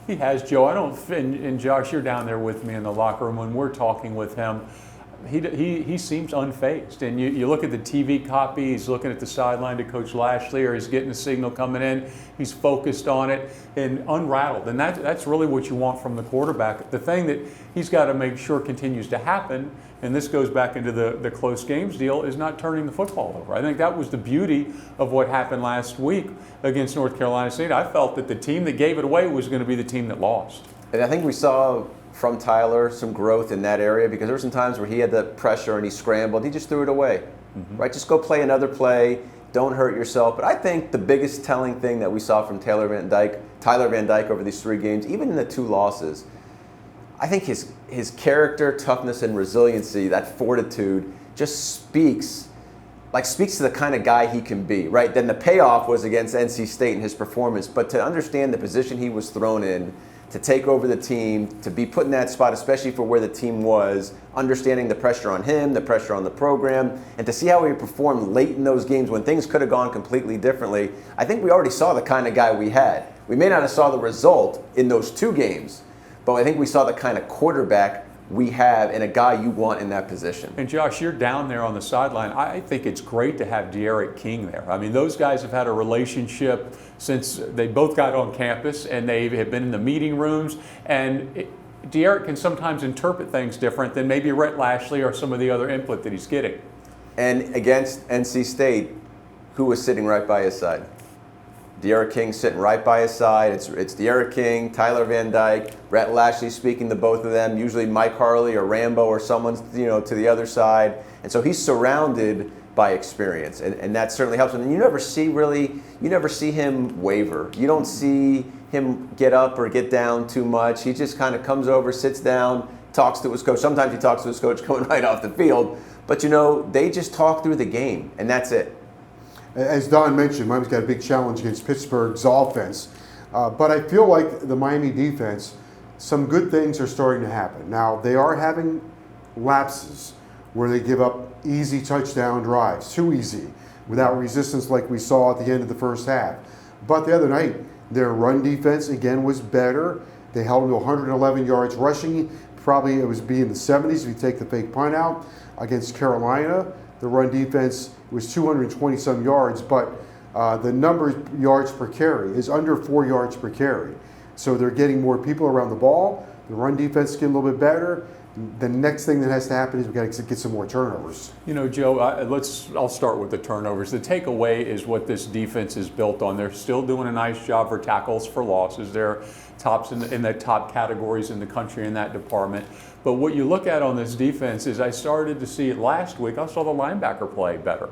He has, Joe. And Josh, you're down there with me in the locker room when we're talking with him. He seems unfazed, and you look at the TV copy. He's looking at the sideline to Coach Lashley, or he's getting a signal coming in. He's focused on it and unrattled, and that's really what you want from the quarterback. The thing that he's got to make sure continues to happen, and this goes back into the close games deal, is not turning the football over. I think that was the beauty of what happened last week against North Carolina State. I felt that the team that gave it away was going to be the team that lost. And I think we saw from Tyler some growth in that area because there were some times where he had the pressure and he scrambled. He just threw it away, right? Just go play another play. Don't hurt yourself. But I think the biggest telling thing that we saw from Tyler Van Dyke over these 3 games, even in the 2 losses, I think his character, toughness, and resiliency, that fortitude, just speaks to the kind of guy he can be, right? Then the payoff was against NC State in his performance, but to understand the position he was thrown in, to take over the team, to be put in that spot, especially for where the team was, understanding the pressure on him, the pressure on the program, and to see how he performed late in those games when things could have gone completely differently. I think we already saw the kind of guy we had. We may not have saw the result in those 2 games, but I think we saw the kind of quarterback we have and a guy you want in that position. And Josh, you're down there on the sideline. I think it's great to have De'Aaron King there. I mean, those guys have had a relationship since they both got on campus, and they have been in the meeting rooms. And De'Aaron can sometimes interpret things different than maybe Rhett Lashley or some of the other input that he's getting. And against NC State, who was sitting right by his side? De'Aaron King sitting right by his side. It's De'Aaron King, Tyler Van Dyke, Rhett Lashley speaking to both of them, usually Mike Harley or Rambo or someone to the other side. And so he's surrounded by experience, and that certainly helps him. And you never see him waver. You don't see him get up or get down too much. He just kind of comes over, sits down, talks to his coach. Sometimes he talks to his coach going right off the field. But they just talk through the game, and that's it. As Don mentioned, Miami's got a big challenge against Pittsburgh's offense. But I feel like the Miami defense, some good things are starting to happen. Now, they are having lapses where they give up easy touchdown drives, too easy, without resistance like we saw at the end of the first half. But the other night, their run defense, again, was better. They held them to 111 yards rushing. Probably it was be in the 70s if you take the fake punt out. Against Carolina, the run defense was 220-some yards, but the number of yards per carry is under 4 yards per carry. So they're getting more people around the ball. The run defense is getting a little bit better. The next thing that has to happen is we've got to get some more turnovers. Joe, I'll start with the turnovers. The takeaway is what this defense is built on. They're still doing a nice job for tackles for losses. They're tops in the top categories in the country in that department. But what you look at on this defense is I started to see it last week. I saw the linebacker play better.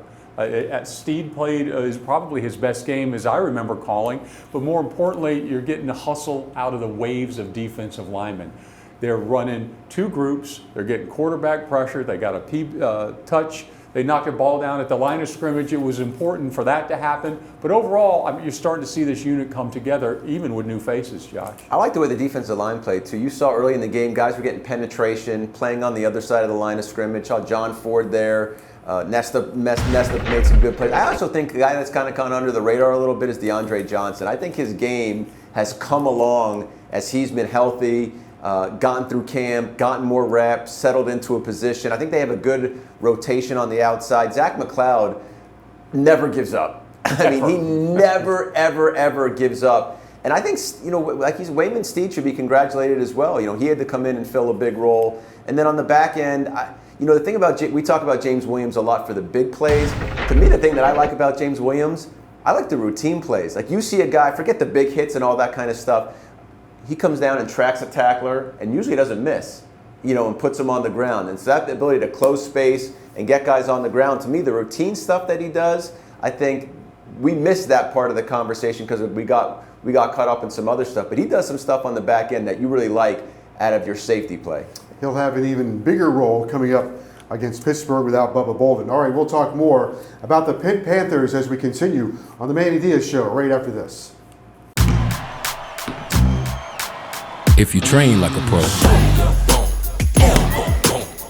Steed played is probably his best game as I remember calling. But more importantly, you're getting the hustle out of the waves of defensive linemen. They're running 2 groups. They're getting quarterback pressure. They got a touch. They knocked the ball down at the line of scrimmage. It was important for that to happen. But overall, you're starting to see this unit come together, even with new faces, Josh. I like the way the defensive line played, too. You saw early in the game, guys were getting penetration, playing on the other side of the line of scrimmage. Saw John Ford there. Nesta made some good plays. I also think the guy that's kind of gone under the radar a little bit is DeAndre Johnson. I think his game has come along as he's been healthy, gotten through camp, gotten more reps, settled into a position. I think they have a good rotation on the outside. Zach McLeod never gives up. I mean, he never, ever, ever gives up. And I think, like Wayman Steed should be congratulated as well. He had to come in and fill a big role. And then on the back end, the thing about, we talk about James Williams a lot for the big plays. To me, the thing that I like about James Williams, I like the routine plays. Like you see a guy, forget the big hits and all that kind of stuff. He comes down and tracks a tackler and usually doesn't miss, and puts him on the ground. And so that ability to close space and get guys on the ground, to me, the routine stuff that he does, I think we missed that part of the conversation because we got caught up in some other stuff. But he does some stuff on the back end that you really like out of your safety play. He'll have an even bigger role coming up against Pittsburgh without Bubba Bolden. All right, we'll talk more about the Pitt Panthers as we continue on the Manny Diaz Show right after this. If you train like a pro,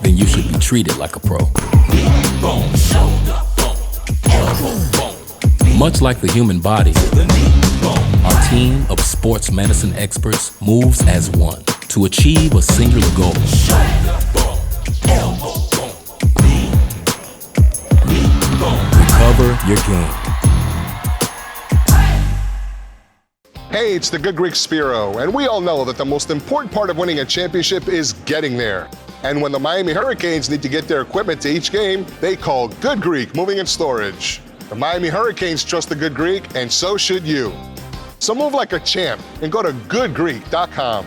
then you should be treated like a pro. Much like the human body, our team of sports medicine experts moves as one to achieve a singular goal. Recover your game. Hey, it's the Good Greek Spiro, and we all know that the most important part of winning a championship is getting there. And when the Miami Hurricanes need to get their equipment to each game, they call Good Greek Moving and Storage. The Miami Hurricanes trust the Good Greek, and so should you. So move like a champ and go to goodgreek.com.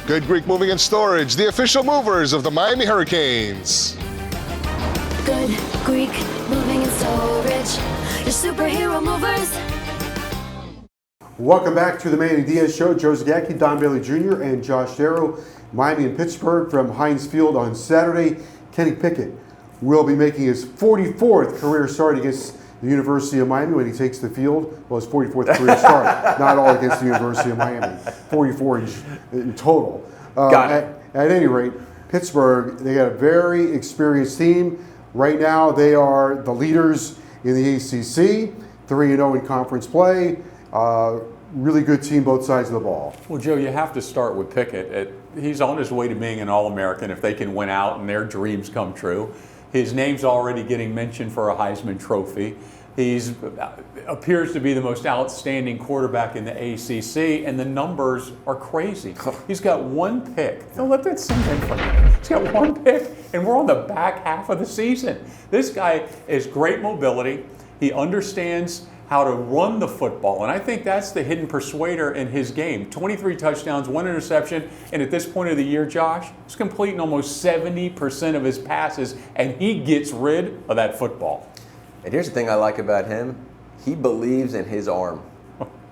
Good Greek Moving and Storage, the official movers of the Miami Hurricanes. Good Greek Moving and Storage, your superhero movers. Welcome back to the Manny Diaz Show. Joe Zagacki, Don Bailey Jr., and Josh Darrow. Miami and Pittsburgh from Heinz Field on Saturday. Kenny Pickett will be making his 44th career start against the University of Miami when he takes the field. Well, his 44th career start, not all against the University of Miami. 44 in total. Got it. At any rate, Pittsburgh, they got a very experienced team. Right now, they are the leaders in the ACC, 3-0 in conference play. Really good team, both sides of the ball. Well, Joe, you have to start with Pickett. He's on his way to being an All-American if they can win out and their dreams come true. His name's already getting mentioned for a Heisman Trophy. He appears to be the most outstanding quarterback in the ACC, and the numbers are crazy. He's got one pick. Don't let that sink in for me. He's got one pick, and we're on the back half of the season. This guy has great mobility. He understands how to run the football, and I think that's the hidden persuader in his game. 23 touchdowns, 1 interception, and at this point of the year, Josh, he's completing almost 70% of his passes, and he gets rid of that football. And here's the thing I like about him. He believes in his arm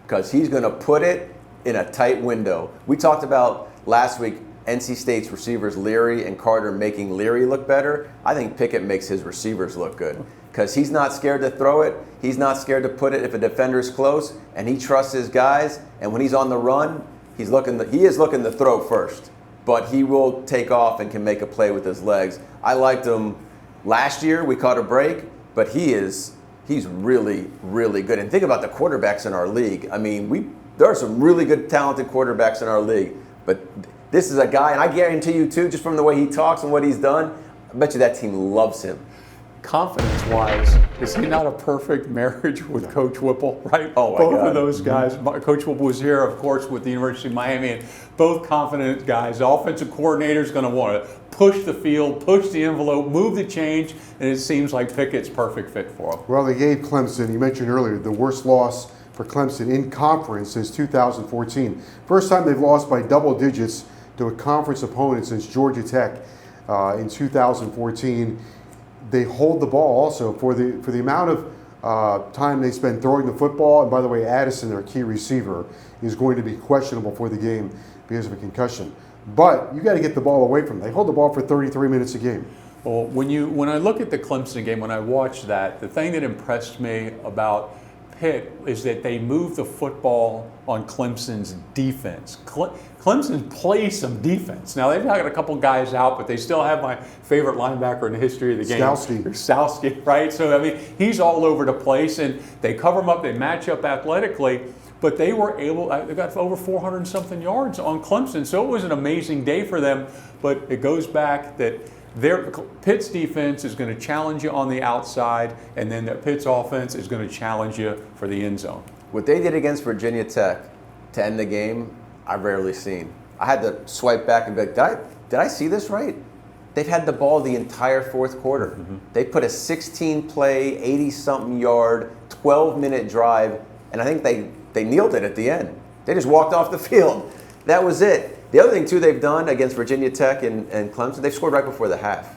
because he's going to put it in a tight window. We talked about last week NC State's receivers Leary and Carter making Leary look better. I think Pickett makes his receivers look good because he's not scared to throw it. He's not scared to put it if a defender's close, and he trusts his guys. And when he's on the run, he is looking to throw first, but he will take off and can make a play with his legs. I liked him last year. We caught a break, but he's really, really good. And think about the quarterbacks in our league. I mean, there are some really good, talented quarterbacks in our league, but this is a guy, and I guarantee you too, just from the way he talks and what he's done, I bet you that team loves him. Confidence-wise, is he not a perfect marriage with Coach Whipple, right? Oh, my both God. of those guys. Coach Whipple was here, of course, with the University of Miami, and both confident guys. The offensive coordinator is going to want to push the field, push the envelope, move the change, and it seems like Pickett's perfect fit for him. Well, they gave Clemson, you mentioned earlier, the worst loss for Clemson in conference since 2014. First time they've lost by double digits to a conference opponent since Georgia Tech in 2014. They hold the ball also for the amount of time they spend throwing the football. And by the way, Addison, their key receiver, is going to be questionable for the game because of a concussion. But you got to get the ball away from them. They hold the ball for 33 minutes a game. Well, when I look at the Clemson game, when I watched that, the thing that impressed me about Pitt is that they moved the football on Clemson's defense. Clemson plays some defense. Now, they've got a couple guys out, but they still have my favorite linebacker in the history of the game. Skalski, right? So, I mean, he's all over the place, and they cover him up, they match up athletically. But they were able, they got over 400 and something yards on Clemson. So it was an amazing day for them. But it goes back that Pitt's defense is going to challenge you on the outside, and then Pitt's offense is going to challenge you for the end zone. What they did against Virginia Tech to end the game, I've rarely seen. I had to swipe back and be like, did I see this right? They've had the ball the entire fourth quarter. They put a 16-play, 80-something yard, 12-minute drive, and I think they kneeled it at the end. They just walked off the field. That was it. The other thing, too, they've done against Virginia Tech and Clemson, they've scored right before the half.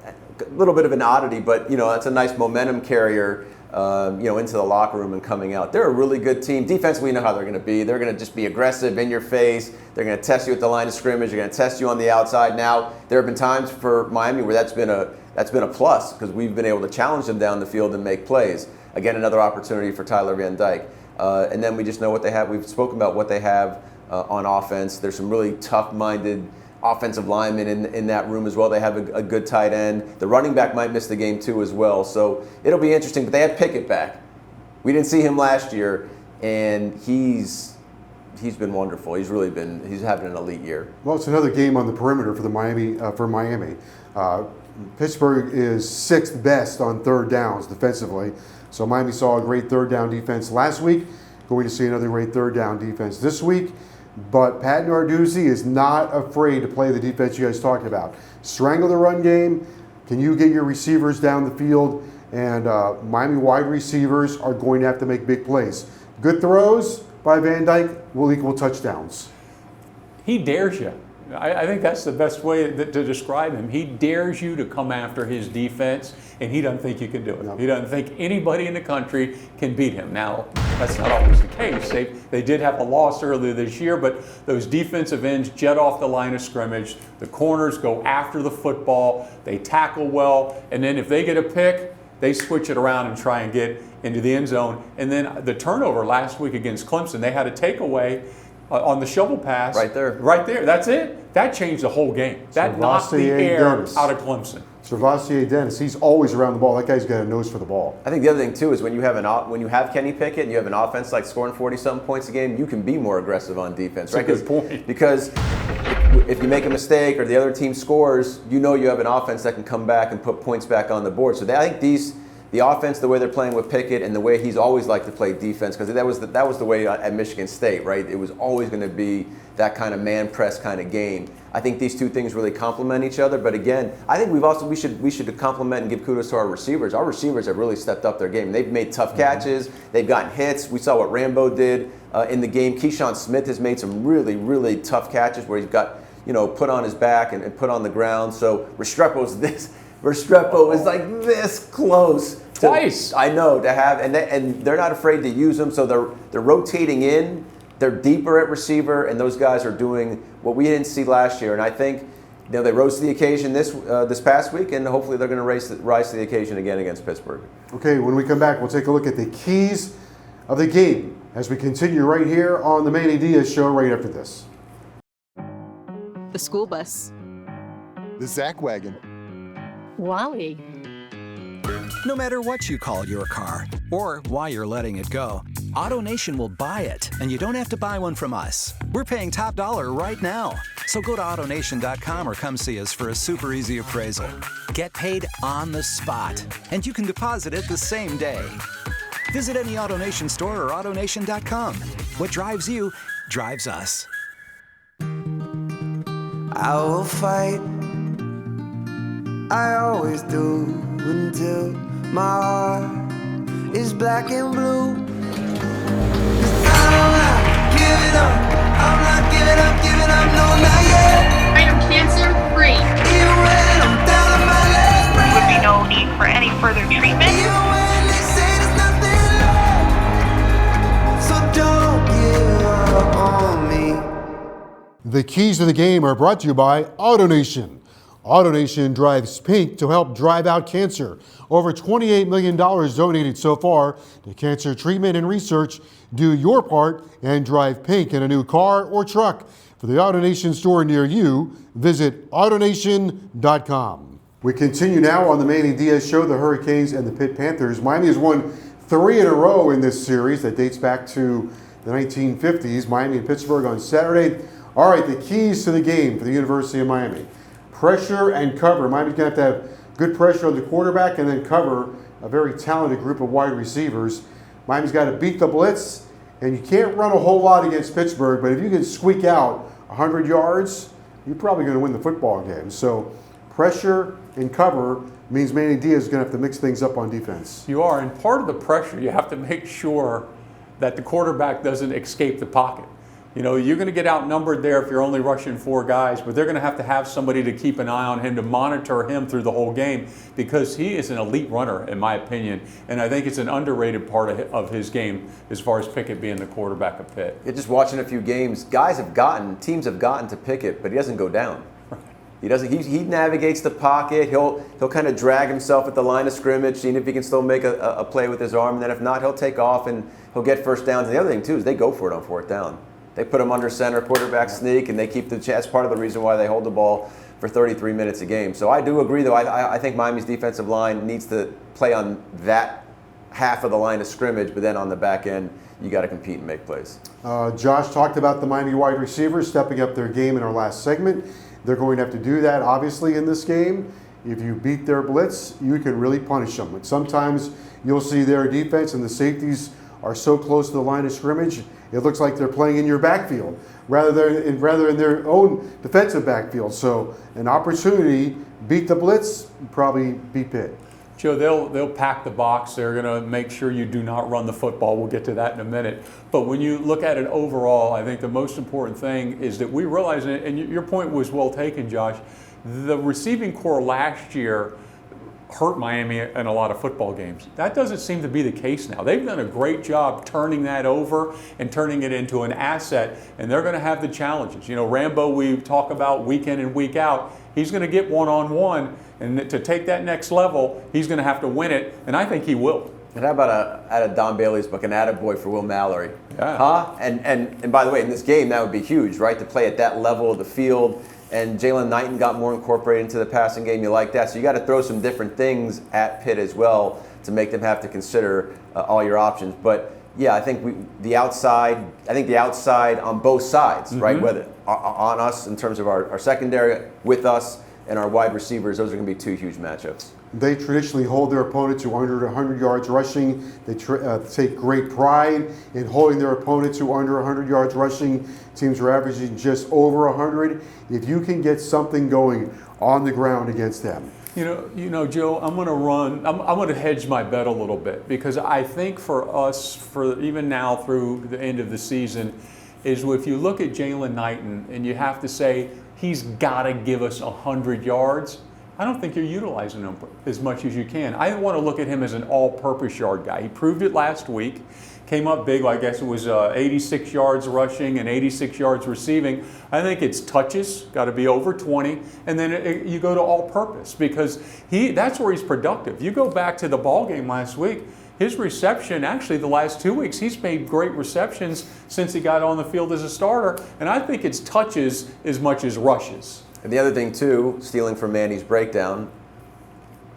A little bit of an oddity, but, that's a nice momentum carrier, into the locker room and coming out. They're a really good team. Defensively, we know how they're going to be. They're going to just be aggressive, in your face. They're going to test you at the line of scrimmage. They're going to test you on the outside. Now, there have been times for Miami where that's been a plus because we've been able to challenge them down the field and make plays. Again, another opportunity for Tyler Van Dyke. And then we just know what they have. We've spoken about what they have on offense. There's some really tough-minded offensive linemen in that room as well. They have a good tight end. The running back might miss the game too as well. So it'll be interesting. But they have Pickett back. We didn't see him last year, and he's been wonderful. He's having an elite year. Well, it's another game on the perimeter for Miami. Pittsburgh is sixth best on third downs defensively. So Miami saw a great third down defense last week. Going to see another great third down defense this week. But Pat Narduzzi is not afraid to play the defense you guys talked about. Strangle the run game. Can you get your receivers down the field? And Miami wide receivers are going to have to make big plays. Good throws by Van Dyke will equal touchdowns. He dares you. I think that's the best way to describe him. He dares you to come after his defense, and he doesn't think you can do it. No. He doesn't think anybody in the country can beat him. Now, that's not always the case. They did have a loss earlier this year, but those defensive ends jet off the line of scrimmage. The corners go after the football. They tackle well, and then if they get a pick, they switch it around and try and get into the end zone. And then the turnover last week against Clemson, they had a takeaway on the shovel pass. Right there. Right there. That's it. That changed the whole game. That knocked the air out of Clemson. Servassier Dennis, he's always around the ball. That guy's got a nose for the ball. I think the other thing, too, is when you have Kenny Pickett and you have an offense like scoring 40-something points a game, you can be more aggressive on defense. That's a good point. Because if you make a mistake or the other team scores, you have an offense that can come back and put points back on the board. So I think the offense, the way they're playing with Pickett and the way he's always liked to play defense, because that was the way at Michigan State, right? It was always going to be that kind of man press kind of game. I think these two things really complement each other. But again, I think we should compliment and give kudos to our receivers. Our receivers have really stepped up their game. They've made tough catches. They've gotten hits. We saw what Rambo did in the game. Keyshawn Smith has made some really, really tough catches where he's got put on his back and put on the ground. So Restrepo is like this close. Twice. I know to have, and they're not afraid to use them. So they're rotating in. They're deeper at receiver, and those guys are doing what we didn't see last year. And I think they rose to the occasion this past week, and hopefully they're going to rise to the occasion again against Pittsburgh. Okay, when we come back, we'll take a look at the keys of the game as we continue right here on the Manny Diaz Show right after this. The school bus. The Zach wagon. Wowie. No matter what you call your car or why you're letting it go, AutoNation will buy it, and you don't have to buy one from us. We're paying top dollar right now. So go to AutoNation.com or come see us for a super easy appraisal. Get paid on the spot, and you can deposit it the same day. Visit any AutoNation store or AutoNation.com. What drives you drives us. I will fight, I always do, until my heart is black and blue. 'Cause I'm not giving up, I'm not giving up, no, not yet. I am cancer free. Even when I'm down on my last breath. There would be no need for any further treatment. Even when they say there's nothing left. So don't give up on me. The keys to the game are brought to you by AutoNation. AutoNation drives pink to help drive out cancer. Over $28 million donated so far to cancer treatment and research. Do your part and drive pink in a new car or truck. For the AutoNation store near you, visit AutoNation.com. We continue now on the Manny Diaz Show, the Hurricanes and the Pitt Panthers. Miami has won 3 in a row in this series that dates back to the 1950s. Miami and Pittsburgh on Saturday. All right, the keys to the game for the University of Miami. Pressure and cover. Miami's going to have good pressure on the quarterback and then cover a very talented group of wide receivers. Miami's got to beat the blitz, and you can't run a whole lot against Pittsburgh, but if you can squeak out 100 yards, you're probably going to win the football game. So pressure and cover means Manny Diaz is going to have to mix things up on defense. You are, and part of the pressure, you have to make sure that the quarterback doesn't escape the pocket. You know, you're going to get outnumbered there if you're only rushing 4 guys, but they're going to have somebody to keep an eye on him, to monitor him through the whole game, because he is an elite runner, in my opinion, and I think it's an underrated part of his game as far as Pickett being the quarterback of Pitt. You're just watching a few games. Teams have gotten to Pickett, but he doesn't go down. He doesn't. He navigates the pocket. He'll kind of drag himself at the line of scrimmage, seeing if he can still make a play with his arm. And then if not, he'll take off and he'll get first downs. And the other thing too is they go for it on 4th down. They put him under center, quarterback sneak, and they keep the chance. Part of the reason why they hold the ball for 33 minutes a game. So I do agree, though. I think Miami's defensive line needs to play on that half of the line of scrimmage, but then on the back end, you got to compete and make plays. Josh talked about the Miami wide receivers stepping up their game in our last segment. They're going to have to do that, obviously, in this game. If you beat their blitz, you can really punish them. But sometimes you'll see their defense and the safeties are so close to the line of scrimmage, it looks like they're playing in your backfield rather in their own defensive backfield. So an opportunity, beat the blitz, probably beat Pitt. Joe, they'll pack the box. They're going to make sure you do not run the football. We'll get to that in a minute. But when you look at it overall, I think the most important thing is that we realize, and your point was well taken, Josh, the receiving core last year hurt Miami in a lot of football games. That doesn't seem to be the case now. They've done a great job turning that over and turning it into an asset, and they're going to have the challenges. You know, Rambo, we talk about week in and week out, he's going to get one-on-one, and to take that next level, he's going to have to win it, and I think he will. And how about out of Don Bailey's book, an attaboy for Will Mallory? Yeah. Huh? And by the way, in this game, that would be huge, right? To play at that level of the field. And Jalen Knighton got more incorporated into the passing game. You like that. So you got to throw some different things at Pitt as well to make them have to consider all your options. But yeah, I think the outside on both sides, right? Whether on us in terms of our secondary, with us, and our wide receivers, those are going to be 2 huge matchups. They traditionally hold their opponent to under 100 yards rushing. They take great pride in holding their opponent to under 100 yards rushing. Teams are averaging just over 100. If you can get something going on the ground against them. You know, Joe, I'm going to hedge my bet a little bit, because I think for us, for even now through the end of the season, is if you look at Jalen Knighton and you have to say he's got to give us 100 yards, I don't think you're utilizing him as much as you can. I want to look at him as an all-purpose yard guy. He proved it last week. Came up big, I guess it was 86 yards rushing and 86 yards receiving. I think it's touches, got to be over 20, and then you go to all-purpose, because that's where he's productive. You go back to the ball game last week, his reception, actually the last 2 weeks, he's made great receptions since he got on the field as a starter, and I think it's touches as much as rushes. And the other thing too, stealing from Manny's breakdown,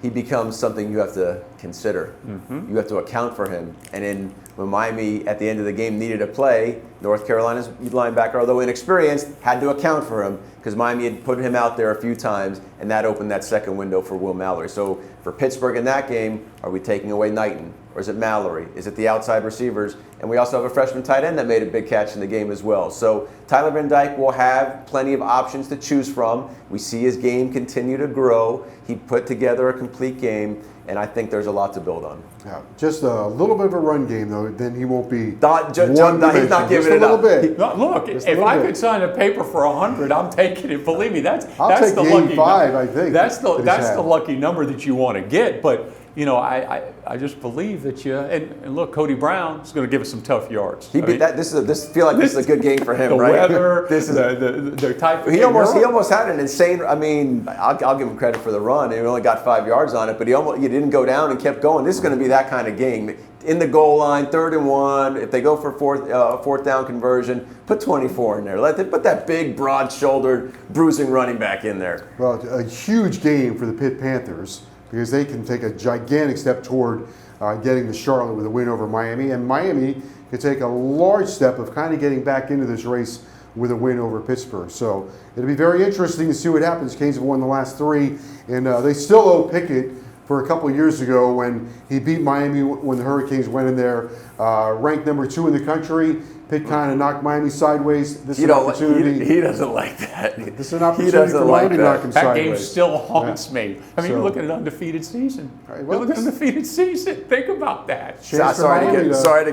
he becomes something you have to consider. You have to account for him. And when Miami, at the end of the game, needed a play, North Carolina's linebacker, although inexperienced, had to account for him, because Miami had put him out there a few times, and that opened that second window for Will Mallory. So for Pittsburgh in that game, are we taking away Knighton? Or is it Mallory? Is it the outside receivers? And we also have a freshman tight end that made a big catch in the game as well. So Tyler Van Dyke will have plenty of options to choose from. We see his game continue to grow. He put together a complete game, and I think there's a lot to build on. Yeah, just a little bit of a run game, though, then he won't be he's not giving it up. Look, if I could sign a paper for 100, I'm taking it. Believe me, that's I'll take the the lucky 85, I think. That's the lucky number that you want to get. But you know, I just believe that you and look, Cody Brown is going to give us some tough yards. He beat that. This is a good game for him, the right? Weather, this is the type. He almost had an insane. I mean, I'll give him credit for the run. He only got 5 yards on it, but he didn't go down and kept going. This is going to be that kind of game. In the goal line, 3rd and 1. If they go for fourth down conversion, put 24 in there. Put that big, broad-shouldered, bruising running back in there. Well, a huge game for the Pitt Panthers, because they can take a gigantic step toward getting to Charlotte with a win over Miami. And Miami could take a large step of kind of getting back into this race with a win over Pittsburgh. So it'll be very interesting to see what happens. Canes have won the last 3, and they still owe Pickett for a couple of years ago when he beat Miami when the Hurricanes went in there, ranked number 2 in the country. Pitt kind of knocked Miami sideways. This is an opportunity. He doesn't like that. This is an opportunity for Miami to knock him that sideways. Game still haunts me. I mean, you're looking at an undefeated season. Right, you're looking at an undefeated season. Think about that. Sorry to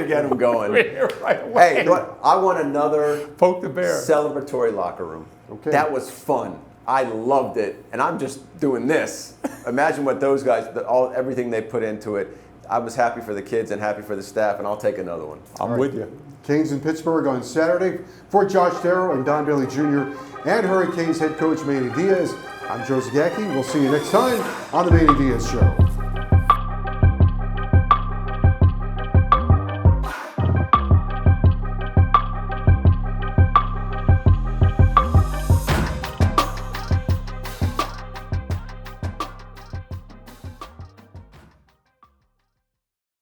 get him going. Right away. Hey, look, I want another poke the bear celebratory locker room. Okay. That was fun. I loved it, and I'm just doing this. Imagine what those guys, everything they put into it. I was happy for the kids and happy for the staff, and I'll take another one. I'm with you. Canes in Pittsburgh on Saturday. For Josh Darrow and Don Bailey Jr. and Hurricanes head coach Manny Diaz, I'm Joe Zagacki. We'll see you next time on the Manny Diaz Show.